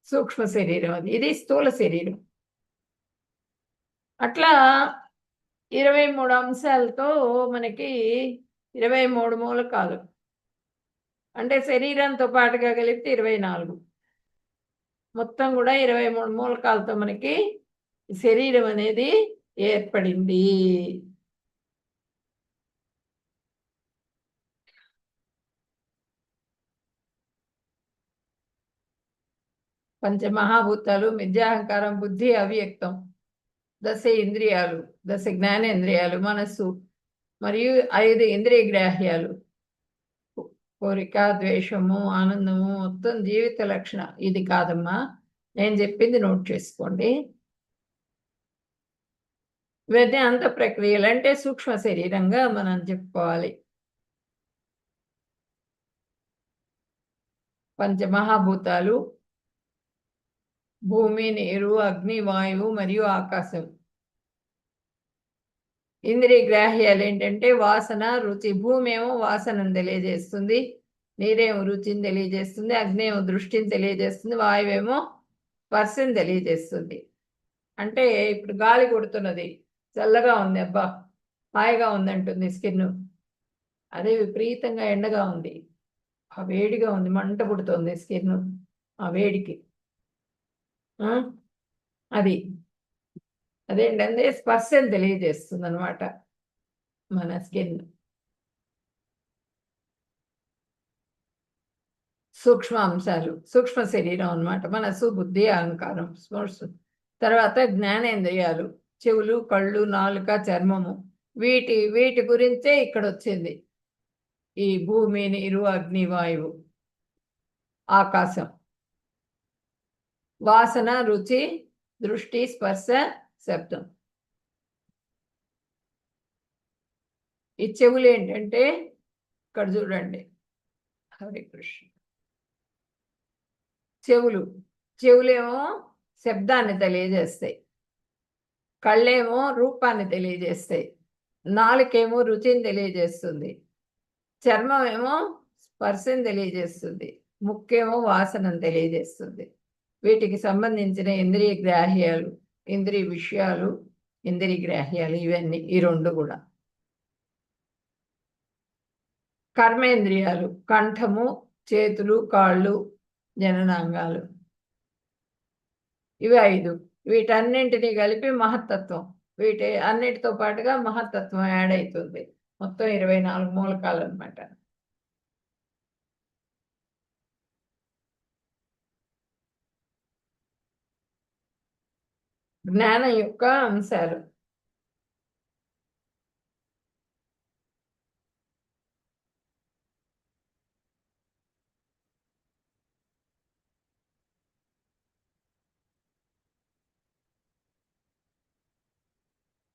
సూక్ష్మ శరీరం. అది ఇది స్థూల శరీరం. అట్లా 23 అంశాలతో మనకి 23 మూలకాలు, అంటే శరీరంతో పాటుగా కలిపితే 24. మొత్తం కూడా 23 మూలకాలతో మనకి శరీరం అనేది ఏర్పడింది. పంచమహాభూతాలు, మిథ్యాహంకారం, బుద్ధి, అవ్యక్తం, 10 ఇంద్రియాలు, 10 జ్ఞానేంద్రియాలు, మనస్సు మరియు 5 ఇంద్రియ గ్రాహ్యాలు, కోరిక, ద్వేషము, ఆనందము, మొత్తం జీవిత లక్షణం. ఇది కాదమ్మా, నేను చెప్పింది నోట్ చేసుకోండి. ఇవన్నీ అంత ప్రక్రియలు అంటే సూక్ష్మ శరీరంగా మనం చెప్పుకోవాలి. పంచమహాభూతాలు భూమి, నీరు, అగ్ని, వాయువు మరియు ఆకాశం. ఇంద్రియ గ్రాహ్యాలు ఏంటంటే వాసన, రుచి. భూమి ఏమో వాసనను తెలియజేస్తుంది, నీరేమో రుచిని తెలియజేస్తుంది, అగ్ని ఏమో దృష్టిని తెలియజేస్తుంది, వాయువేమో స్పర్శని తెలియజేస్తుంది. అంటే ఇప్పుడు గాలి కొడుతున్నది, చల్లగా ఉంది, అబ్బా హాయిగా ఉందంటుంది స్కిన్. అదే విపరీతంగా ఎండగా ఉంది, ఆ వేడిగా ఉంది, మంట పుడుతుంది స్కిన్ ఆ వేడికి. అది అదేంటంటే స్పర్శని తెలియజేస్తుంది అనమాట మన స్కిన్. సూక్ష్మ అంశాలు, సూక్ష్మ శరీరం అన్నమాట. మనసు, బుద్ధి, అహంకారం, స్పర్శ. తర్వాత జ్ఞానేంద్రియాలు, చెవులు, కళ్ళు, నాలుక, చర్మము. వీటి గురించే ఇక్కడ వచ్చింది ఈ భూమి, నీరు, అగ్ని, వాయువు, ఆకాశం. వాసన, రుచి, దృష్టి, స్పర్శ, శబ్దం. ఈ చెవులు ఏంటంటే ఇక్కడ చూడండి, హరే కృష్ణ. చెవులేమో శబ్దాన్ని తెలియజేస్తాయి, కళ్ళేమో రూపాన్ని తెలియజేస్తాయి, నాలుకేమో రుచిని తెలియజేస్తుంది, చర్మం ఏమో స్పర్శని తెలియజేస్తుంది, ముక్కేమో వాసనను తెలియజేస్తుంది. వీటికి సంబంధించిన ఇంద్రియ గ్రాహ్యాలు, ఇంద్రియ విషయాలు, ఇంద్రియ గ్రాహ్యాలు ఇవన్నీ, ఈ రెండు కూడా. కర్మేంద్రియాలు, కంఠము, చేతులు, కాళ్ళు, జననాంగాలు. ఇవి 5. వీటన్నింటినీ కలిపి మహత్తత్వం. వీటి అన్నిటితో పాటుగా మహత్తత్వం యాడ్ అవుతుంది. మొత్తం 24 మూలకాలు అనమాట. జ్ఞానం యొక్క అంశాలు.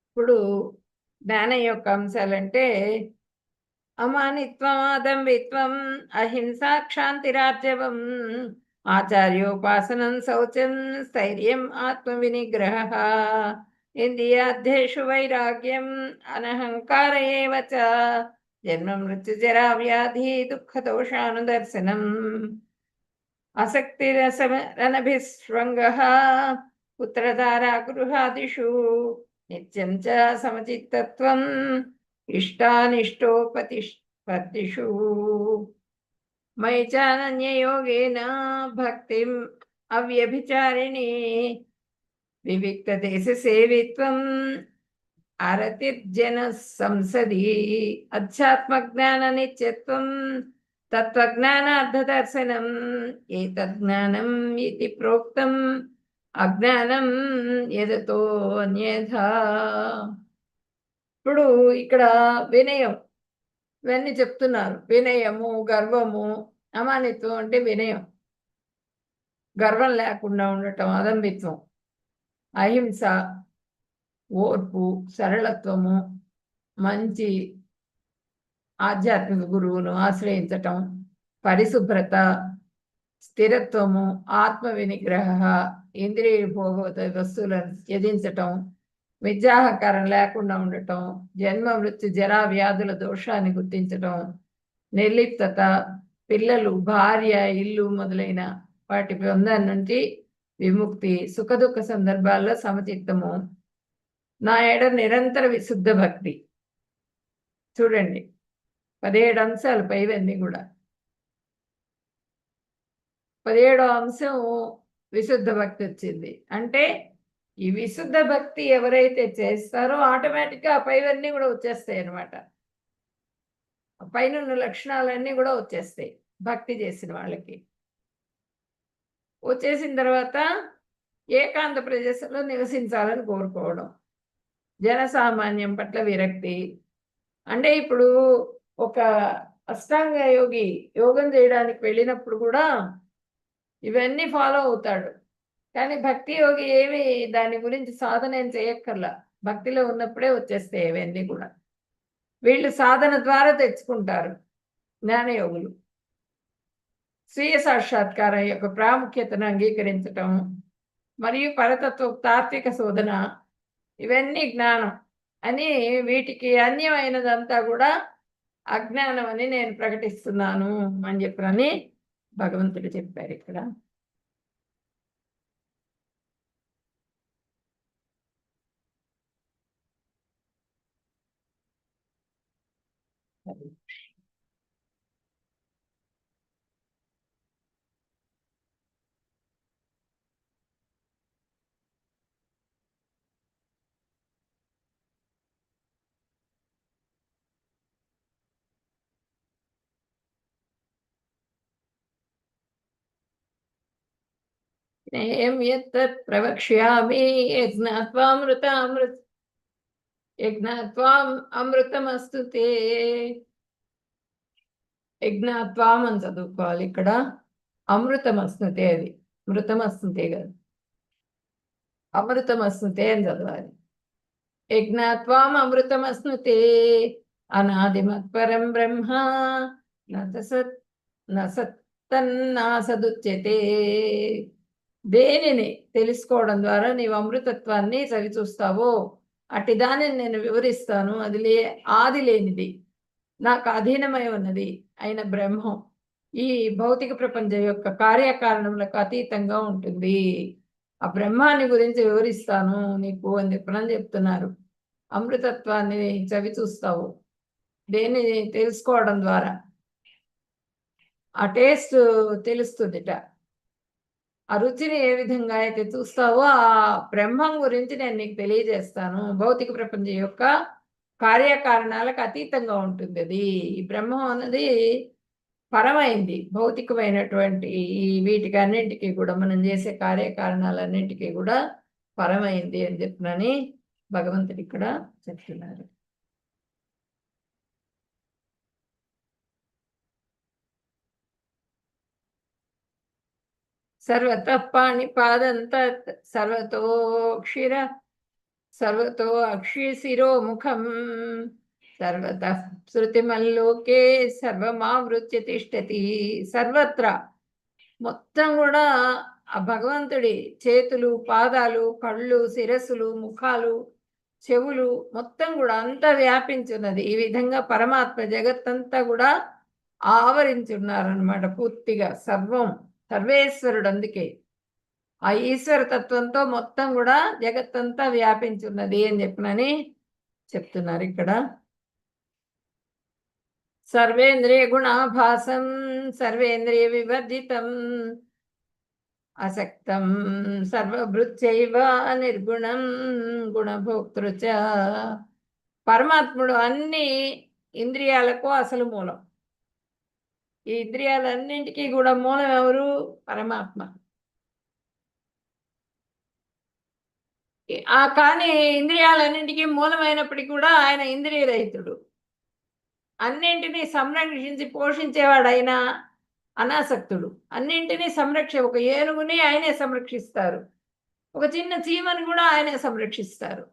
ఇప్పుడు జ్ఞానం యొక్క అంశాలంటే అమానిత్వం, అదంబిత్వం, అహింసా, క్షాంతిరార్జవం, ఆచార్యోపాసనం, శౌచం, స్థైర్యం, ఆత్మవినిగ్రహ, ఇంద్రియార్థేషు వైరాగ్యం, అనహంకార ఏవ చ, జన్మ మృత్యుజరా వ్యాధి దుఃఖదోషానుదర్శనం, ఆసక్తిరసరణభిస్వంగః, పుత్రధారా గృహాదిషు, నిత్యం చ సమచిత్తత్వం, ఇష్టానిష్టోపతిషు, మయి చానన్యయోగేన భక్తిం అవ్యభిచారిణి, వివిక్తదేశ సేవిత్వం, అరతిర్జన సంసది, అధ్యాత్మజ్ఞాన నిత్యత్వం, తత్వజ్ఞానార్థదర్శనం, ఏతజ్ఞానం ఇది ప్రోక్తం, అజ్ఞానం యదతో అన్యథా. ఇప్పుడు ఇక్కడ వినయం ఇవన్నీ చెప్తున్నారు. వినయము, గర్వము. అమానిత్వం అంటే వినయం, గర్వం లేకుండా ఉండటం, అదంబిత్వం. అహింస, ఓర్పు, సరళత్వము, మంచి ఆధ్యాత్మిక గురువును ఆశ్రయించటం, పరిశుభ్రత, స్థిరత్వము, ఆత్మ వినిగ్రహ, ఇంద్రియ భోగవత వస్తువులను త్యజించటం, మిథ్యాహంకారం లేకుండా ఉండటం, జన్మ మృత్యు జరా వ్యాధుల దోషాన్ని గుర్తించటం, నిర్లిప్తత, పిల్లలు, భార్య, ఇల్లు మొదలైన వాటి బంధం నుండి విముక్తి, సుఖదుఖ సందర్భాల్లో సమచిత్తము, నా ఎడ నిరంతర విశుద్ధ భక్తి. చూడండి 17 అంశాలు పైవన్నీ కూడా. 17వ అంశం విశుద్ధ భక్తి వచ్చింది. అంటే ఈ విశుద్ధ భక్తి ఎవరైతే చేస్తారో ఆటోమేటిక్గా ఆ పైవన్నీ కూడా వచ్చేస్తాయి అన్నమాట. పైనున్న లక్షణాలన్నీ కూడా వచ్చేస్తాయి భక్తి చేసిన వాళ్ళకి. వచ్చేసిన తర్వాత ఏకాంత ప్రదేశంలో నివసించాలని కోరుకోవడం. జనసామాన్యం పట్ల విరక్తి. అంటే ఇప్పుడు ఒక అష్టాంగ యోగి యోగం చేయడానికి వెళ్ళినప్పుడు కూడా ఇవన్నీ ఫాలో అవుతాడు. కానీ భక్తి యోగి ఏమి దాని గురించి సాధన ఏం చేయక్కర్లా. భక్తిలో ఉన్నప్పుడే వచ్చేస్తాయి ఇవన్నీ కూడా. వీళ్ళు సాధన ద్వారా తెచ్చుకుంటారు జ్ఞానయోగులు. స్వీయ సాక్షాత్కారం యొక్క ప్రాముఖ్యతను అంగీకరించటం మరియు పరతత్వ తాత్విక శోధన ఇవన్నీ జ్ఞానం అని, వీటికి అన్యమైనదంతా కూడా అజ్ఞానం అని నేను ప్రకటిస్తున్నాను అని చెప్పని భగవంతుడు చెప్పారు ఇక్కడ. నేయం యత్తత్ ప్రవక్ష్యామి యజ్ఞాత్వాం అమృతమస్తు తే. యజ్ఞాత్వాం అని చదువుకోవాలి ఇక్కడ. అమృతమస్నుతే, అది మృతమస్నుతే కాదు, అమృతమస్నుతే అని చదవాలి. యజ్ఞాత్వాం అమృతమస్నుతే అనాదిమత్పరం బ్రహ్మ నసత్తన్నాసదుచ్యతే. దేనిని తెలుసుకోవడం ద్వారా నీవు అమృతత్వాన్ని చవి చూస్తావో అట్టి దానిని నేను వివరిస్తాను. అది ఆది లేనిది, నాకు అధీనమై ఉన్నది అయిన బ్రహ్మం ఈ భౌతిక ప్రపంచం యొక్క కార్యకారణములకు అతీతంగా ఉంటుంది. ఆ బ్రహ్మాన్ని గురించి వివరిస్తాను నీకు అని చెప్తున్నారు. అమృతత్వాన్ని చవి చూస్తావు దేన్ని తెలుసుకోవడం ద్వారా. ఆ టేస్ట్ తెలుస్తుందిట. ఆ రుచిని ఏ విధంగా అయితే చూస్తావో ఆ బ్రహ్మం గురించి నేను నీకు తెలియజేస్తాను. భౌతిక ప్రపంచం యొక్క కార్యకారణాలకు అతీతంగా ఉంటుంది అది. ఈ బ్రహ్మం అన్నది పరమైంది. భౌతికమైనటువంటి ఈ వీటికి అన్నింటికీ కూడా, మనం చేసే కార్యకారణాలన్నింటికీ కూడా పరమైంది అని చెప్పినని భగవంతుడు ఇక్కడ చెప్తున్నారు. సర్వతః పాణిపాదంత సర్వతో అక్షిశిరో ముఖం సర్వతః శృతిమల్లోకే సర్వమావృత్య తిష్టతి. సర్వత్రా మొత్తం కూడా ఆ భగవంతుడి చేతులు, పాదాలు, కళ్ళు, శిరస్సులు, ముఖాలు, చెవులు మొత్తం కూడా అంతా వ్యాపించున్నది. ఈ విధంగా పరమాత్మ జగత్తంతా కూడా ఆవరించున్నారనమాట పూర్తిగా. సర్వేశ్వరుడు. అందుకే ఆ ఈశ్వర తత్వంతో మొత్తం కూడా జగత్తంతా వ్యాపించున్నది అని చెప్పినని చెప్తున్నారు ఇక్కడ. సర్వేంద్రియ గుణాభాసం సర్వేంద్రియ వివర్జితం అసక్తం సర్వభృత్యైవ నిర్గుణం గుణభోక్తృచ. పరమాత్ముడు అన్ని ఇంద్రియాలకు అసలు మూలం. ఈ ఇంద్రియాలన్నింటికీ కూడా మూలం ఎవరు? పరమాత్మ. కానీ ఇంద్రియాలన్నింటికీ మూలమైనప్పటికీ కూడా ఆయన ఇంద్రియరహితుడు. అన్నింటినీ సంరక్షించి పోషించేవాడు ఆయన అనాసక్తుడు. అన్నింటినీ ఒక ఏనుగుని ఆయనే సంరక్షిస్తారు, ఒక చిన్న చీమని కూడా ఆయనే సంరక్షిస్తారు.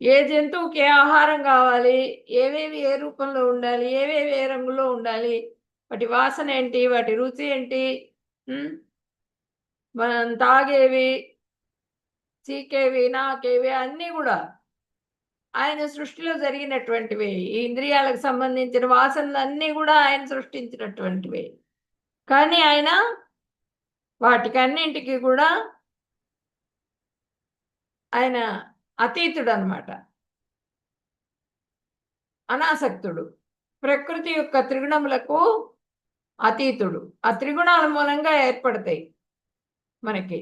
ఏ జంతువుకి ఏ ఆహారం కావాలి, ఏవేవి ఏ రూపంలో ఉండాలి, ఏవేవి ఏ రంగులో ఉండాలి, వాటి వాసన ఏంటి, వాటి రుచి ఏంటి, మనం తాగేవి, చీకేవి, నాకేవి అన్నీ కూడా ఆయన సృష్టిలో జరిగినటువంటివి. ఈ ఇంద్రియాలకు సంబంధించిన వాసనలన్నీ కూడా ఆయన సృష్టించినటువంటివి. కానీ ఆయన వాటికన్నింటికి కూడా ఆయన అతీతుడు అన్నమాట, అనాసక్తుడు. ప్రకృతి యొక్క త్రిగుణములకు అతీతుడు. ఆ త్రిగుణాల మూలంగా ఏర్పడతాయి మనకి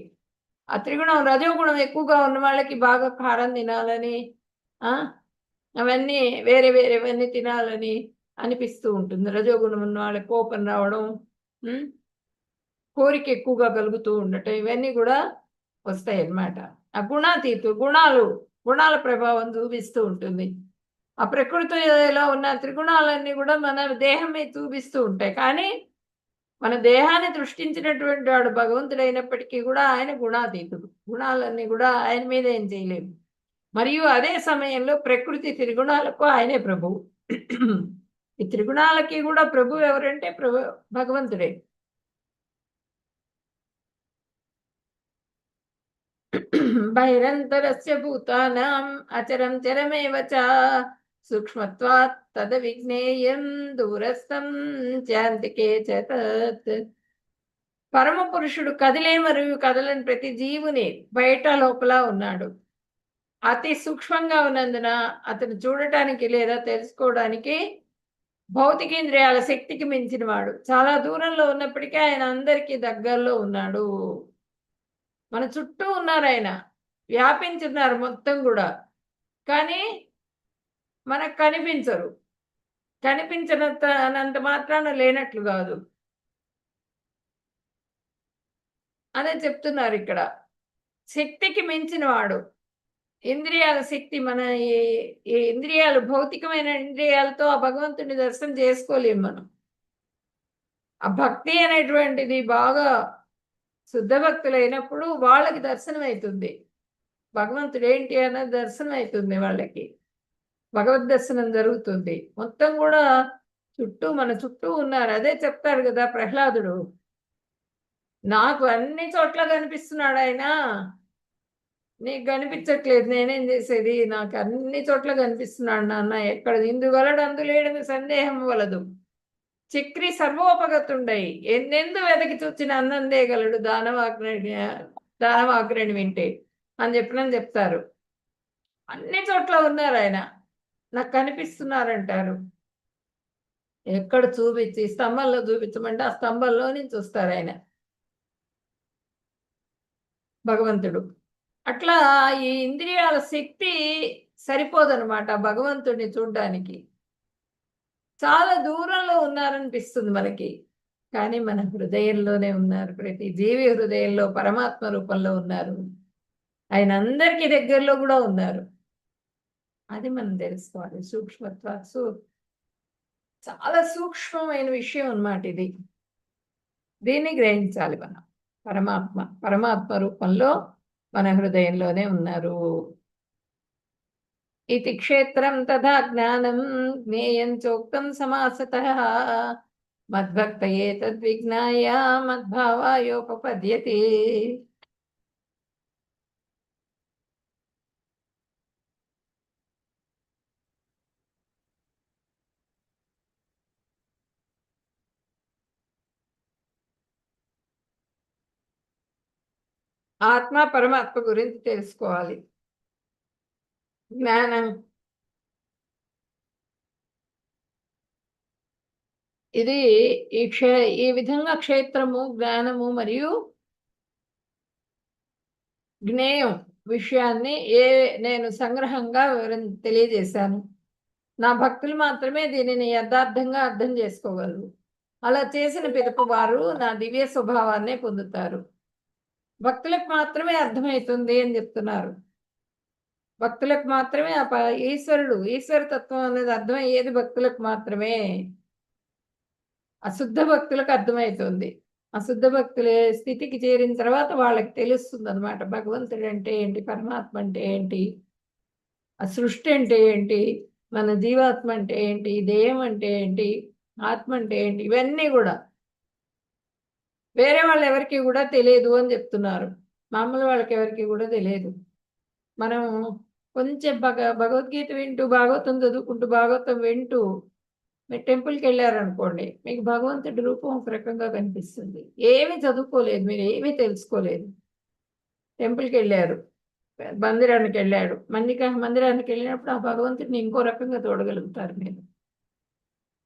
ఆ త్రిగుణం రజోగుణం ఎక్కువగా ఉన్న వాళ్ళకి బాగా కారం తినాలని, అవన్నీ వేరే వేరేవన్నీ తినాలని అనిపిస్తూ ఉంటుంది. రజోగుణం ఉన్న వాళ్ళకి కోపం రావడం, కోరిక ఎక్కువగా కలుగుతూ ఉండటం, ఇవన్నీ కూడా వస్తాయన్నమాట. ఆ గుణాల ప్రభావం చూపిస్తూ ఉంటుంది. ఆ ప్రకృతిలో ఉన్న త్రిగుణాలన్నీ కూడా మన దేహం మీద చూపిస్తూ ఉంటాయి. కానీ మన దేహాన్ని సృష్టించినటువంటి వాడు భగవంతుడైనప్పటికీ కూడా ఆయన గుణాతీతుడు. గుణాలన్నీ కూడా ఆయన మీద ఏం చేయలేము. మరియు అదే సమయంలో ప్రకృతి త్రిగుణాలకు ఆయనే ప్రభువు. ఈ త్రిగుణాలకి కూడా ప్రభువు ఎవరంటే భగవంతుడే. బహిరంతరస్య భూతానాం అచరం చరమేవ చ సూక్ష్మత్వాత్ తద విజ్ఞేయం దూరస్థం చాంతికే చ తత్. పరమ పురుషుడు కదిలే మరియు కదలని ప్రతి జీవుని బయట లోపల ఉన్నాడు. అతి సూక్ష్మంగా ఉన్నందున అతను చూడటానికి లేదా తెలుసుకోవడానికి భౌతికేంద్రియాల శక్తికి మించిన వాడు. చాలా దూరంలో ఉన్నప్పటికీ ఆయన అందరికీ దగ్గరలో ఉన్నాడు. మన చుట్టూ ఉన్నారు ఆయన, వ్యాపించున్నారు మొత్తం కూడా. కానీ మనకు కనిపించరు. కనిపించనంత మాత్రాన లేనట్లు కాదు. అదే చెప్తున్నారు ఇక్కడ. శక్తికి మించిన వాడు. ఇంద్రియాల శక్తి మన ఈ ఇంద్రియాలు, భౌతికమైన ఇంద్రియాలతో ఆ భగవంతుని దర్శనం చేసుకోలేము మనం. ఆ భక్తి అనేటువంటిది బాగా శుద్ధ భక్తులైనప్పుడు వాళ్ళకి దర్శనం అవుతుంది. భగవంతుడు ఏంటి అన్నది దర్శనం అవుతుంది వాళ్ళకి. భగవద్ దర్శనం జరుగుతుంది. మొత్తం కూడా మన చుట్టూ ఉన్నారు. అదే చెప్తాడు కదా ప్రహ్లాదుడు, నాకు అన్ని చోట్ల కనిపిస్తున్నాడు ఆయన, నీకు కనిపించట్లేదు, నేనేం చేసేది, నాకు అన్ని చోట్ల కనిపిస్తున్నాడు నాన్న, ఎక్కడ ఇందువలడు అందులేడని సందేహం వలదు, చక్రి సర్వోపగతుండై ఎన్నెందు వెదకి చూచిన అన్నందేగలడు దానవాగ్రణి వింటే అని చెప్తారు. అన్ని చోట్ల ఉన్నారు ఆయన, నాకు కనిపిస్తున్నారంటారు. ఎక్కడ చూపించి స్తంభంలో చూపించమంటే ఆ స్తంభంలో నుంచి చూస్తారు ఆయన భగవంతుడు. అట్లా ఈ ఇంద్రియాల శక్తి సరిపోదనమాట భగవంతుడిని చూడ్డానికి. చాలా దూరంలో ఉన్నారనిపిస్తుంది మనకి, కానీ మన హృదయంలోనే ఉన్నారు. ప్రతి జీవి హృదయంలో పరమాత్మ రూపంలో ఉన్నారు. ఆయన అందరికీ దగ్గరలో కూడా ఉన్నారు. అది మనం తెలుసుకోవాలి. చాలా సూక్ష్మమైన విషయం అన్నమాట ఇది. దీన్ని గ్రహించాలి మనం. పరమాత్మ రూపంలో మన హృదయంలోనే ఉన్నారు. ఇది క్షేత్రం తథా జ్ఞానం జ్ఞేయం చోక్తం సమాసతః మద్భక్తయే తద్విజ్ఞాయ మద్భావాయోపపద్యతే. ఆత్మ పరమాత్మ గురించి తెలుసుకోవాలి. జ్ఞానం ఇది ఈ విధంగా క్షేత్రము, జ్ఞానము మరియు జ్ఞేయం విషయాన్ని నేను సంగ్రహంగా తెలియజేశాను. నా భక్తులు మాత్రమే దీనిని యథార్థంగా అర్థం చేసుకోగలరు. అలా చేసిన పిదప వారు నా దివ్య స్వభావాన్ని పొందుతారు. భక్తులకు మాత్రమే అర్థమవుతుంది అని చెప్తున్నారు. భక్తులకు మాత్రమే ఈశ్వర తత్వం అనేది అర్థమయ్యేది భక్తులకు మాత్రమే. అశుద్ధ భక్తులకు అర్థమవుతుంది. అశుద్ధ భక్తుల స్థితికి చేరిన తర్వాత వాళ్ళకి తెలుస్తుంది అనమాట, భగవంతుడు అంటే ఏంటి, పరమాత్మ అంటే ఏంటి, ఆ సృష్టి అంటే ఏంటి, మన జీవాత్మ అంటే ఏంటి, దేహం అంటే ఏంటి, ఆత్మ అంటే ఏంటి, ఇవన్నీ కూడా వేరే వాళ్ళు ఎవరికి కూడా తెలియదు అని చెప్తున్నారు. మామూలు వాళ్ళకి ఎవరికి కూడా తెలియదు. మనం కొంచెం భగవద్గీత వింటూ, భాగవతం చదువుకుంటూ, భాగవతం వింటూ మీరు టెంపుల్కి వెళ్ళారనుకోండి, మీకు భగవంతుడి రూపం ఒక రకంగా కనిపిస్తుంది. ఏమీ చదువుకోలేదు, మీరు ఏమీ తెలుసుకోలేదు. టెంపుల్కి వెళ్ళారు, మందిరానికి వెళ్ళాడు, మందిరానికి వెళ్ళినప్పుడు ఆ భగవంతుడిని ఇంకో రకంగా చూడగలుగుతారు మీరు.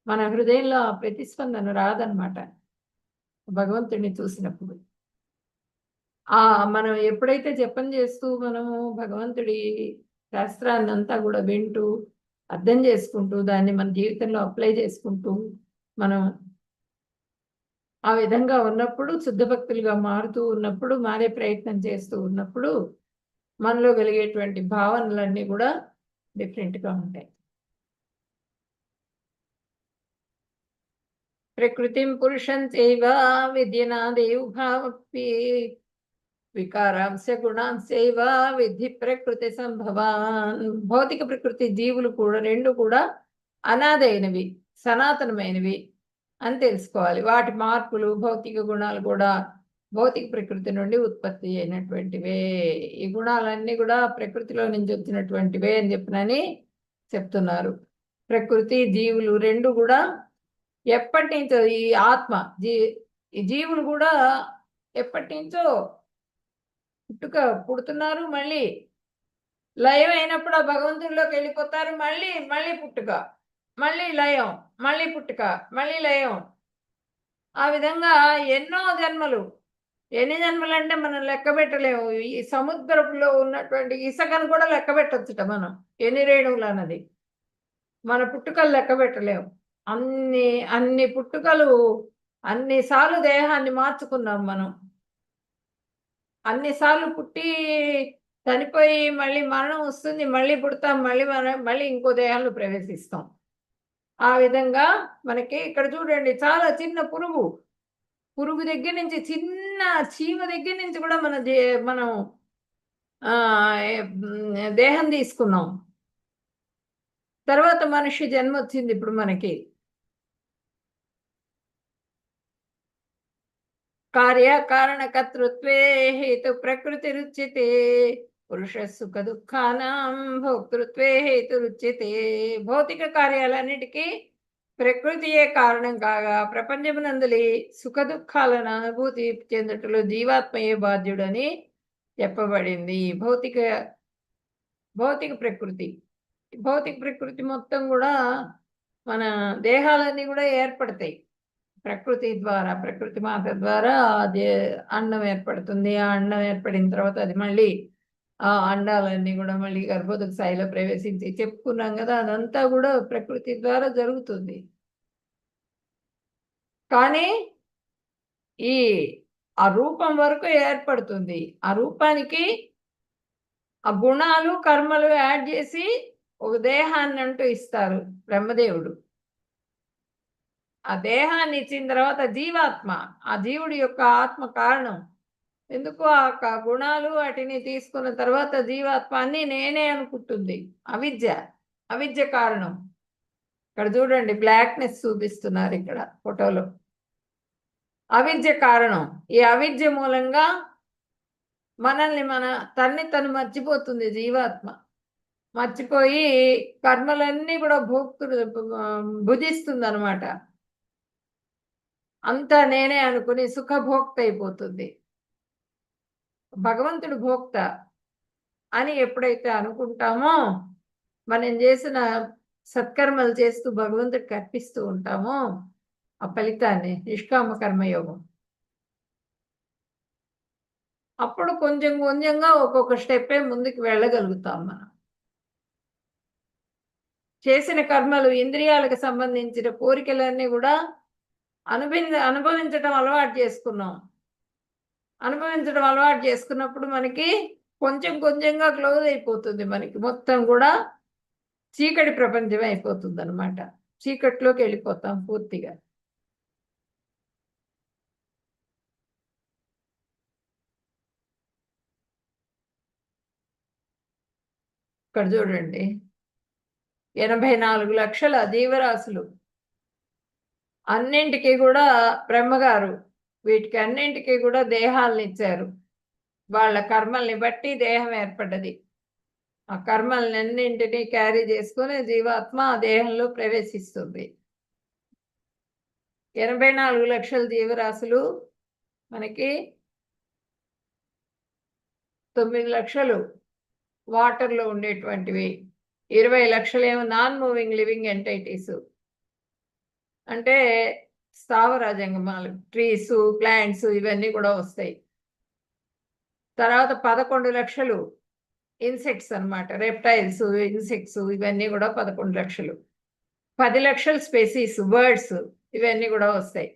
మన హృదయంలో ఆ ప్రతిస్పందన రాదనమాట భగవంతుడిని చూసినప్పుడు. మనం ఎప్పుడైతే జపం చేస్తూ మనము భగవంతుడి శాస్త్రాన్ని అంతా కూడా వింటూ అర్థం చేసుకుంటూ దాన్ని మన జీవితంలో అప్లై చేసుకుంటూ మనం ఆ విధంగా ఉన్నప్పుడు శుద్ధ భక్తులుగా మారుతూ ఉన్నప్పుడు మారే ప్రయత్నం చేస్తూ ఉన్నప్పుడు మనలో కలిగేటువంటి భావనలన్నీ కూడా డిఫరెంట్గా ఉంటాయి. ప్రకృతిం పురుషం చైవ విద్యనాదేవ భావపి వికారాంశ గుణాంశైవ విధి ప్రకృతి సంభవాన్. భౌతిక ప్రకృతి జీవులు కూడా రెండు కూడా అనాదైనవి, సనాతనమైనవి అని తెలుసుకోవాలి. వాటి మార్పులు భౌతిక గుణాలు కూడా భౌతిక ప్రకృతి నుండి ఉత్పత్తి అయినటువంటివే. ఈ గుణాలన్నీ కూడా ప్రకృతిలో నుంచి వచ్చినటువంటివే అని చెప్పినని చెప్తున్నారు. ప్రకృతి జీవులు రెండు కూడా ఎప్పటి నుంచో ఈ ఆత్మ ఈ జీవులు కూడా ఎప్పటి నుంచో పుడుతున్నారు, మళ్ళీ లయం అయినప్పుడు ఆ భగవంతుడిలోకి వెళ్ళిపోతారు, మళ్ళీ మళ్ళీ పుట్టుక, మళ్ళీ లయం, మళ్ళీ పుట్టుక, మళ్ళీ లయం. ఆ విధంగా ఎన్నో జన్మలు. ఎన్ని జన్మలు అంటే మనం లెక్క పెట్టలేము. ఈ సముద్రంలో ఉన్నటువంటి ఇసుకను కూడా లెక్క పెట్టొచ్చుట మనం, ఎన్ని రేణువులు అన్నది. మన పుట్టుకలు లెక్క పెట్టలేము. అన్ని అన్ని పుట్టుకలు, అన్నిసార్లు దేహాన్ని మార్చుకున్నాం మనం. అన్నిసార్లు పుట్టి చనిపోయి మళ్ళీ మరణం వస్తుంది, మళ్ళీ పుడతాం, మళ్ళీ ఇంకో దేహంలో ప్రవేశిస్తాం. ఆ విధంగా మనకి ఇక్కడ చూడండి, చాలా చిన్న పురుగు దగ్గర నుంచి, చిన్న చీమ దగ్గర నుంచి కూడా మనం దేహం తీసుకున్నాం. తర్వాత మనిషి జన్మ వచ్చింది ఇప్పుడు మనకి. కార్యకారణకర్తృత్వే హేతు ప్రకృతి రుచ్యతే పురుష సుఖ దుఃఖానాం భోక్తృత్వే హేతు రుచ్యతే. భౌతిక కార్యాలన్నిటికీ ప్రకృతియే కారణం కాగా ప్రపంచమునందలి సుఖ దుఃఖాలను అనుభూతి చెందుటలో జీవాత్మయే బాధ్యుడని చెప్పబడింది. భౌతిక ప్రకృతి మొత్తం కూడా మన దేహాలన్నీ కూడా ఏర్పడతాయి ప్రకృతి ద్వారా, ప్రకృతి మాత ద్వారా. అది అండం ఏర్పడుతుంది. ఆ అండం ఏర్పడిన తర్వాత అది మళ్ళీ ఆ అండాలన్నీ కూడా మళ్ళీ గర్భోదక స్థాయిలో ప్రవేశించి చెప్పుకున్నాం కదా, అదంతా కూడా ప్రకృతి ద్వారా జరుగుతుంది. కానీ ఆ రూపం వరకు ఏర్పడుతుంది. ఆ రూపానికి ఆ గుణాలు కర్మలు యాడ్ చేసి ఒక దేహాన్ని అంటూ ఇస్తారు బ్రహ్మదేవుడు. ఆ దేహాన్ని ఇచ్చిన తర్వాత జీవాత్మ, ఆ జీవుడి యొక్క ఆత్మ కారణం. ఎందుకు ఆ గుణాలు వాటిని తీసుకున్న తర్వాత జీవాత్మ అన్ని నేనే అనుకుంటుంది. అవిద్య కారణం. ఇక్కడ చూడండి, బ్లాక్నెస్ చూపిస్తున్నారు ఇక్కడ ఫోటోలో. అవిద్య కారణం. ఈ అవిద్య మూలంగా తన్ని తను మర్చిపోతుంది జీవాత్మ. మర్చిపోయి కర్మలన్నీ కూడా భుజిస్తుంది అనమాట. అంతా నేనే అనుకుని సుఖభోక్త అయిపోతుంది. భగవంతుడు భోక్త అని ఎప్పుడైతే అనుకుంటామో, మనం చేసిన సత్కర్మలు చేస్తూ భగవంతుడికి అర్పిస్తూ ఉంటామో ఆ ఫలితాన్ని, నిష్కామ కర్మయోగం, అప్పుడు కొంచెం కొంచెంగా ఒక్కొక్క స్టెప్పే ముందుకు వెళ్ళగలుగుతాం. మనం చేసిన కర్మలు, ఇంద్రియాలకు సంబంధించిన కోరికలన్నీ కూడా అనుభవించడం అలవాటు చేసుకున్నప్పుడు మనకి కొంచెం కొంచెంగా క్లోజ్ అయిపోతుంది. మనకి మొత్తం కూడా చీకటి ప్రపంచం అయిపోతుంది అనమాట. చీకట్లోకి వెళ్ళిపోతాం పూర్తిగా. ఇక్కడ చూడండి, 84 లక్షల జీవరాశులు, అన్నింటికీ కూడా బ్రహ్మగారు వీటికి అన్నింటికీ కూడా దేహాలను ఇచ్చారు. వాళ్ళ కర్మల్ని బట్టి దేహం ఏర్పడ్డది. ఆ కర్మలన్నింటినీ క్యారీ చేసుకుని జీవాత్మ ఆ దేహంలో ప్రవేశిస్తుంది. 84 లక్షల జీవరాశులు, మనకి 9 లక్షలు వాటర్లో ఉండేటువంటివి, 20 లక్షలేమో నాన్ మూవింగ్ లివింగ్ ఎంటైటీస్, అంటే స్థావర జంగమాలు, ట్రీస్, ప్లాంట్స్ ఇవన్నీ కూడా వస్తాయి. తర్వాత 11 లక్షలు ఇన్సెక్ట్స్ అన్నమాట. రెప్టైల్స్, ఇన్సెక్ట్స్ ఇవన్నీ కూడా 11 లక్షలు. 10 లక్షల స్పెసీస్ బర్డ్స్ ఇవన్నీ కూడా వస్తాయి.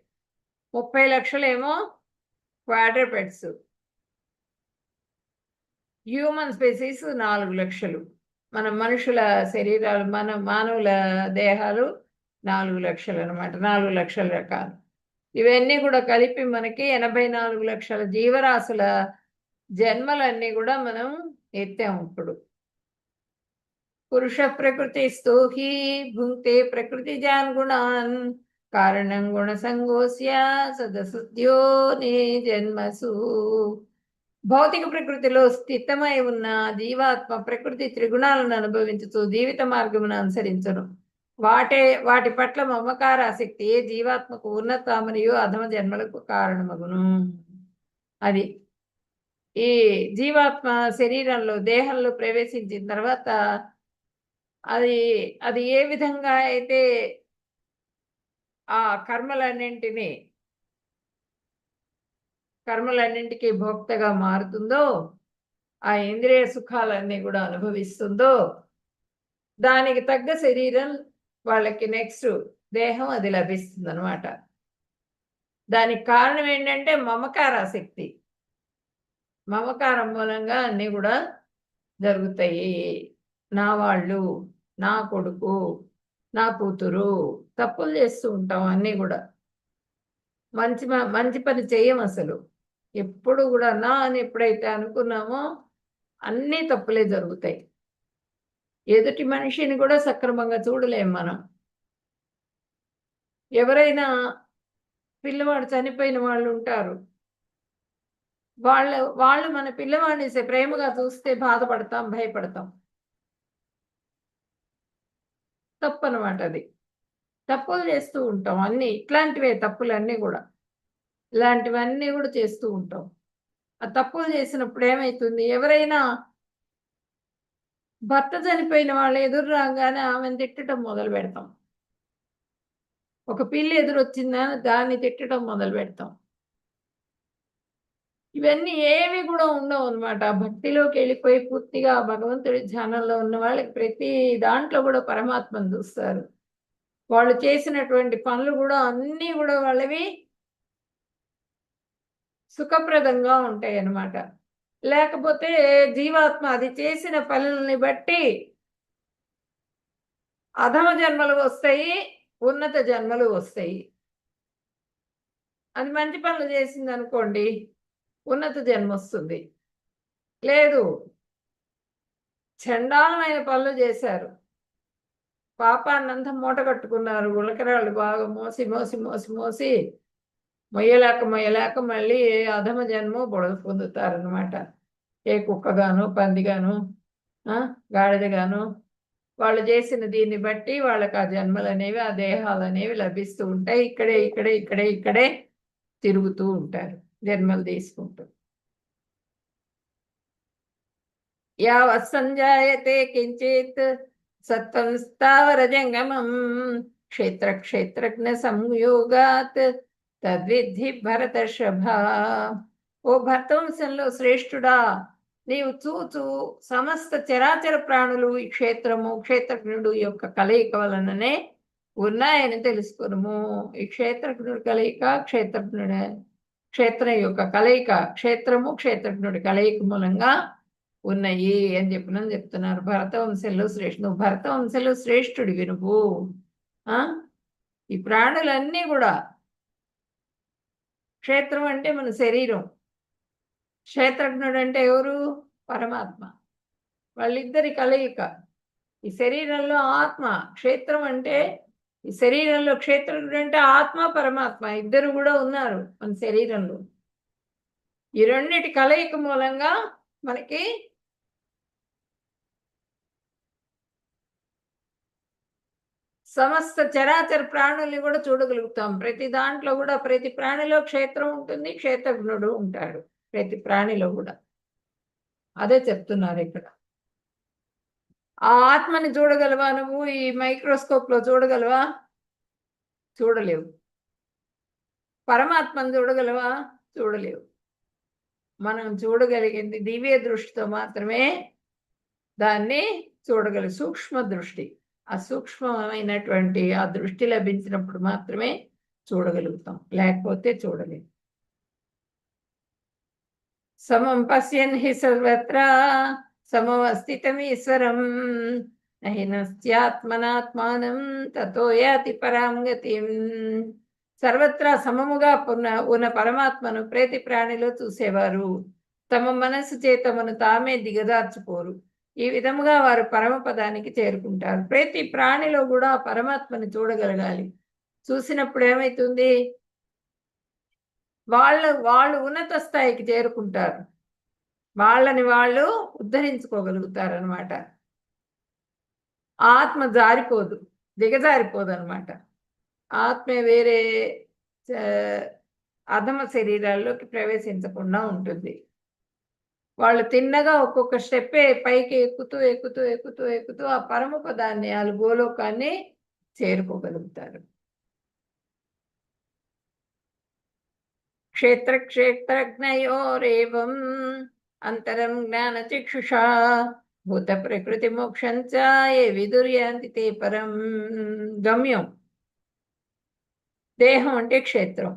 30 లక్షలేమో క్వాడ్రూపెడ్స్. హ్యూమన్ స్పెసీస్ 4 లక్షలు. మన మనుషుల శరీరాలు, మన మానవుల దేహాలు 4 లక్షలు అన్నమాట. 4 లక్షల రకాలు. ఇవన్నీ కూడా కలిపి మనకి 84 లక్షల జీవరాశుల జన్మలన్నీ కూడా మనం ఎత్తాము ఇప్పుడు. పురుష ప్రకృతిస్థో హి భుంక్తే ప్రకృతిజాన్ గుణాన్ కారణం గుణ సంగోస్య సదసద్యో నే జన్మసు. భౌతిక ప్రకృతిలో స్థితమై ఉన్న జీవాత్మ ప్రకృతి త్రిగుణాలను అనుభవించుతూ జీవిత మార్గమును అనుసరించను. వాటి పట్ల మమకారాసక్తి జీవాత్మకు ఉన్నత మరియు అధమ జన్మలకు కారణమగును. అది ఈ జీవాత్మ శరీరంలో దేహంలో ప్రవేశించిన తర్వాత అది అది ఏ విధంగా అయితే ఆ కర్మలన్నింటికి భోక్తగా మారుతుందో, ఆ ఇంద్రియ సుఖాలన్నీ కూడా అనుభవిస్తుందో, దానికి తగ్గ శరీరం వాళ్ళకి నెక్స్ట్ దేహం అది లభిస్తుంది అనమాట. దానికి కారణం ఏంటంటే మమకారాసక్తి. మమకారం మూలంగా అన్నీ కూడా జరుగుతాయి. నా వాళ్ళు, నా కొడుకు, నా కూతురు, తప్పులు చేస్తూ ఉంటాం అన్నీ కూడా. మంచి పని చెయ్యం అసలు. ఎప్పుడు కూడా నా అని ఎప్పుడైతే అనుకున్నామో అన్నీ తప్పులే జరుగుతాయి. ఎదుటి మనిషిని కూడా సక్రమంగా చూడలేం మనం. ఎవరైనా పిల్లవాడు చనిపోయిన వాళ్ళు ఉంటారు. వాళ్ళు మన పిల్లవాడిని ప్రేమగా చూస్తే బాధపడతాం, భయపడతాం. తప్పనమాట అది. తప్పులు చేస్తూ ఉంటాం అన్నీ. ఇట్లాంటివే తప్పులన్నీ కూడా. ఇలాంటివన్నీ కూడా చేస్తూ ఉంటాం. ఆ తప్పులు చేసినప్పుడు ఏమైతుంది, ఎవరైనా భర్త చనిపోయిన వాళ్ళు ఎదురు రాగానే ఆమెను తిట్టడం మొదలు పెడతాం. ఒక పిల్లి ఎదురొచ్చిందని దాన్ని తిట్టడం మొదలు పెడతాం. ఇవన్నీ ఏవి కూడా ఉండవు అనమాట. భక్తిలోకి వెళ్ళిపోయి పూర్తిగా భగవంతుడి ధ్యానంలో ఉన్న వాళ్ళకి ప్రతి దాంట్లో కూడా పరమాత్మను చూస్తారు. వాళ్ళు చేసినటువంటి పనులు కూడా అన్నీ కూడా వాళ్ళవి సుఖప్రదంగా ఉంటాయి అన్నమాట. లేకపోతే జీవాత్మ అది చేసిన పనుల్ని బట్టి అధమ జన్మలు వస్తాయి, ఉన్నత జన్మలు వస్తాయి. అది మంచి పనులు చేసిందనుకోండి, ఉన్నత జన్మ వస్తుంది. లేదు, చండాలమైన పనులు చేశారు, పాపాన్నంతా మూట కట్టుకున్నారు, గులకరాళ్ళు బాగా మోసి మోసి మోసి మోసి మొయ్యలేక మళ్ళీ అధమ జన్మ పొందుతారనమాట. ఏ కుక్కగాను, పందిగాను, గాడిదగాను వాళ్ళు చేసిన దీన్ని బట్టి వాళ్ళకి ఆ జన్మలనేవి, ఆ దేహాలనేవి లభిస్తూ ఉంటాయి. ఇక్కడే తిరుగుతూ ఉంటారు, జన్మలు తీసుకుంటూ. యావత్ సంజాయతే కించిత్ సత్వం స్థావర జంగమం క్షేత్రజ్ఞ సంయోగాత్ తద్విద్ధి భరతర్షభ. ఓ భర్తవంశంలో శ్రేష్ఠుడా, నీవు చూచు సమస్త చరాచర ప్రాణులు ఈ క్షేత్రజ్ఞుడు యొక్క కలయిక వలననే ఉన్నాయని తెలుసుకును. ఈ క్షేత్రజ్ఞుడి కలయిక, క్షేత్రం యొక్క కలయిక, క్షేత్రజ్ఞుడి కలయిక మూలంగా ఉన్నాయి అని చెప్తున్నారు. భరతవంశంలో నువ్వు భరతవంశంలో శ్రేష్ఠుడివి నువ్వు. ఈ ప్రాణులన్నీ కూడా, క్షేత్రం అంటే మన శరీరం, క్షేత్రజ్ఞుడు అంటే ఎవరు? పరమాత్మ. వాళ్ళిద్దరి కలయిక. ఈ శరీరంలో ఆత్మ, క్షేత్రం అంటే ఈ శరీరంలో క్షేత్రజ్ఞుడు అంటే ఆత్మ, పరమాత్మ ఇద్దరు కూడా ఉన్నారు మన శరీరంలో. ఈ రెండిటి కలయిక మూలంగా మనకి సమస్త చరాచర ప్రాణుల్ని కూడా చూడగలుగుతాం. ప్రతి దాంట్లో కూడా, ప్రతి ప్రాణిలో క్షేత్రం ఉంటుంది, క్షేత్రజ్ఞుడు ఉంటాడు ప్రతి ప్రాణిలో కూడా. అదే చెప్తున్నారు ఇక్కడ. ఆ ఆత్మని చూడగలవా నువ్వు? ఈ మైక్రోస్కోప్ లో చూడగలవా? చూడలేవు. పరమాత్మను చూడగలవా? చూడలేవు. మనం చూడగలిగింది దివ్య దృష్టితో మాత్రమే దాన్ని సూక్ష్మ దృష్టి. ఆ సూక్ష్మమైనటువంటి ఆ దృష్టి లభించినప్పుడు మాత్రమే చూడగలుగుతాం, లేకపోతే చూడలేం. సమం పశ్యన్ హి సర్వత్రా సమమస్థితమీశ్వరం నహి నస్త్యాత్మనాత్మానం తతో యాతి పరాం గతిం. సర్వత్రా సమముగా ఉన్న పరమాత్మను ప్రతి ప్రాణిలో చూసేవారు తమ మనస్సు చేతమను తామే దిగదార్చుకోరు. ఈ విధముగా వారు పరమపదానికి చేరుకుంటారు. ప్రతి ప్రాణిలో కూడా పరమాత్మని చూడగలగాలి. చూసినప్పుడు ఏమైతుంది? వాళ్ళు ఉన్నత స్థాయికి చేరుకుంటారు. వాళ్ళని వాళ్ళు ఉద్ధరించుకోగలుగుతారు అనమాట. ఆత్మ జారిపోదు, దిగజారిపోదు అనమాట. ఆత్మ వేరే అధమ శరీరాల్లోకి ప్రవేశించకుండా ఉంటుంది. వాళ్ళు తిన్నగా ఒక్కొక్క స్టెప్పే పైకి ఎక్కుతూ ఆ పరమపదాన్ని, ఆ గోలోకాన్ని చేరుకోగలుగుతారు. క్షేత్రజ్ఞయోరేవం అంతరం జ్ఞానచక్షుషా భూత ప్రకృతి మోక్షంచ ఏ విదుర్యాంతి తే పరం. గమ్యం దేహం అంటే క్షేత్రం.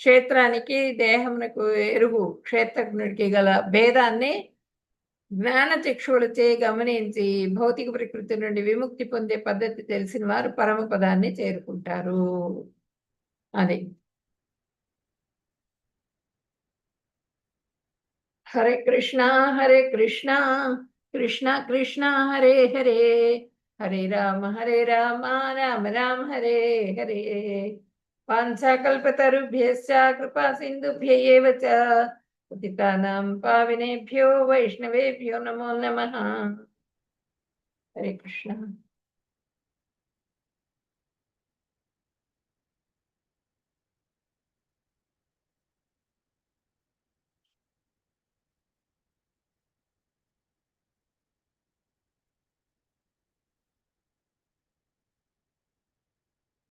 క్షేత్రానికి దేహమునకు ఎరుగు క్షేత్రజ్ఞుడికి గల భేదాన్ని జ్ఞానచక్షువులచే గమనించి భౌతిక ప్రకృతి నుండి విముక్తి పొందే పద్ధతి తెలిసిన వారు పరమపదాన్ని చేరుకుంటారు అని. హరే కృష్ణ కృష్ణ కృష్ణ హరే హరే, హరే రామ రామ రామ హరే హరే. వాంఛాకల్పతరుభ్యశ్చ కృపా సింధుభ్య ఏవ చ పతితానాం పావనేభ్యో వైష్ణవేభ్యో నమో నమః. హరే కృష్ణ.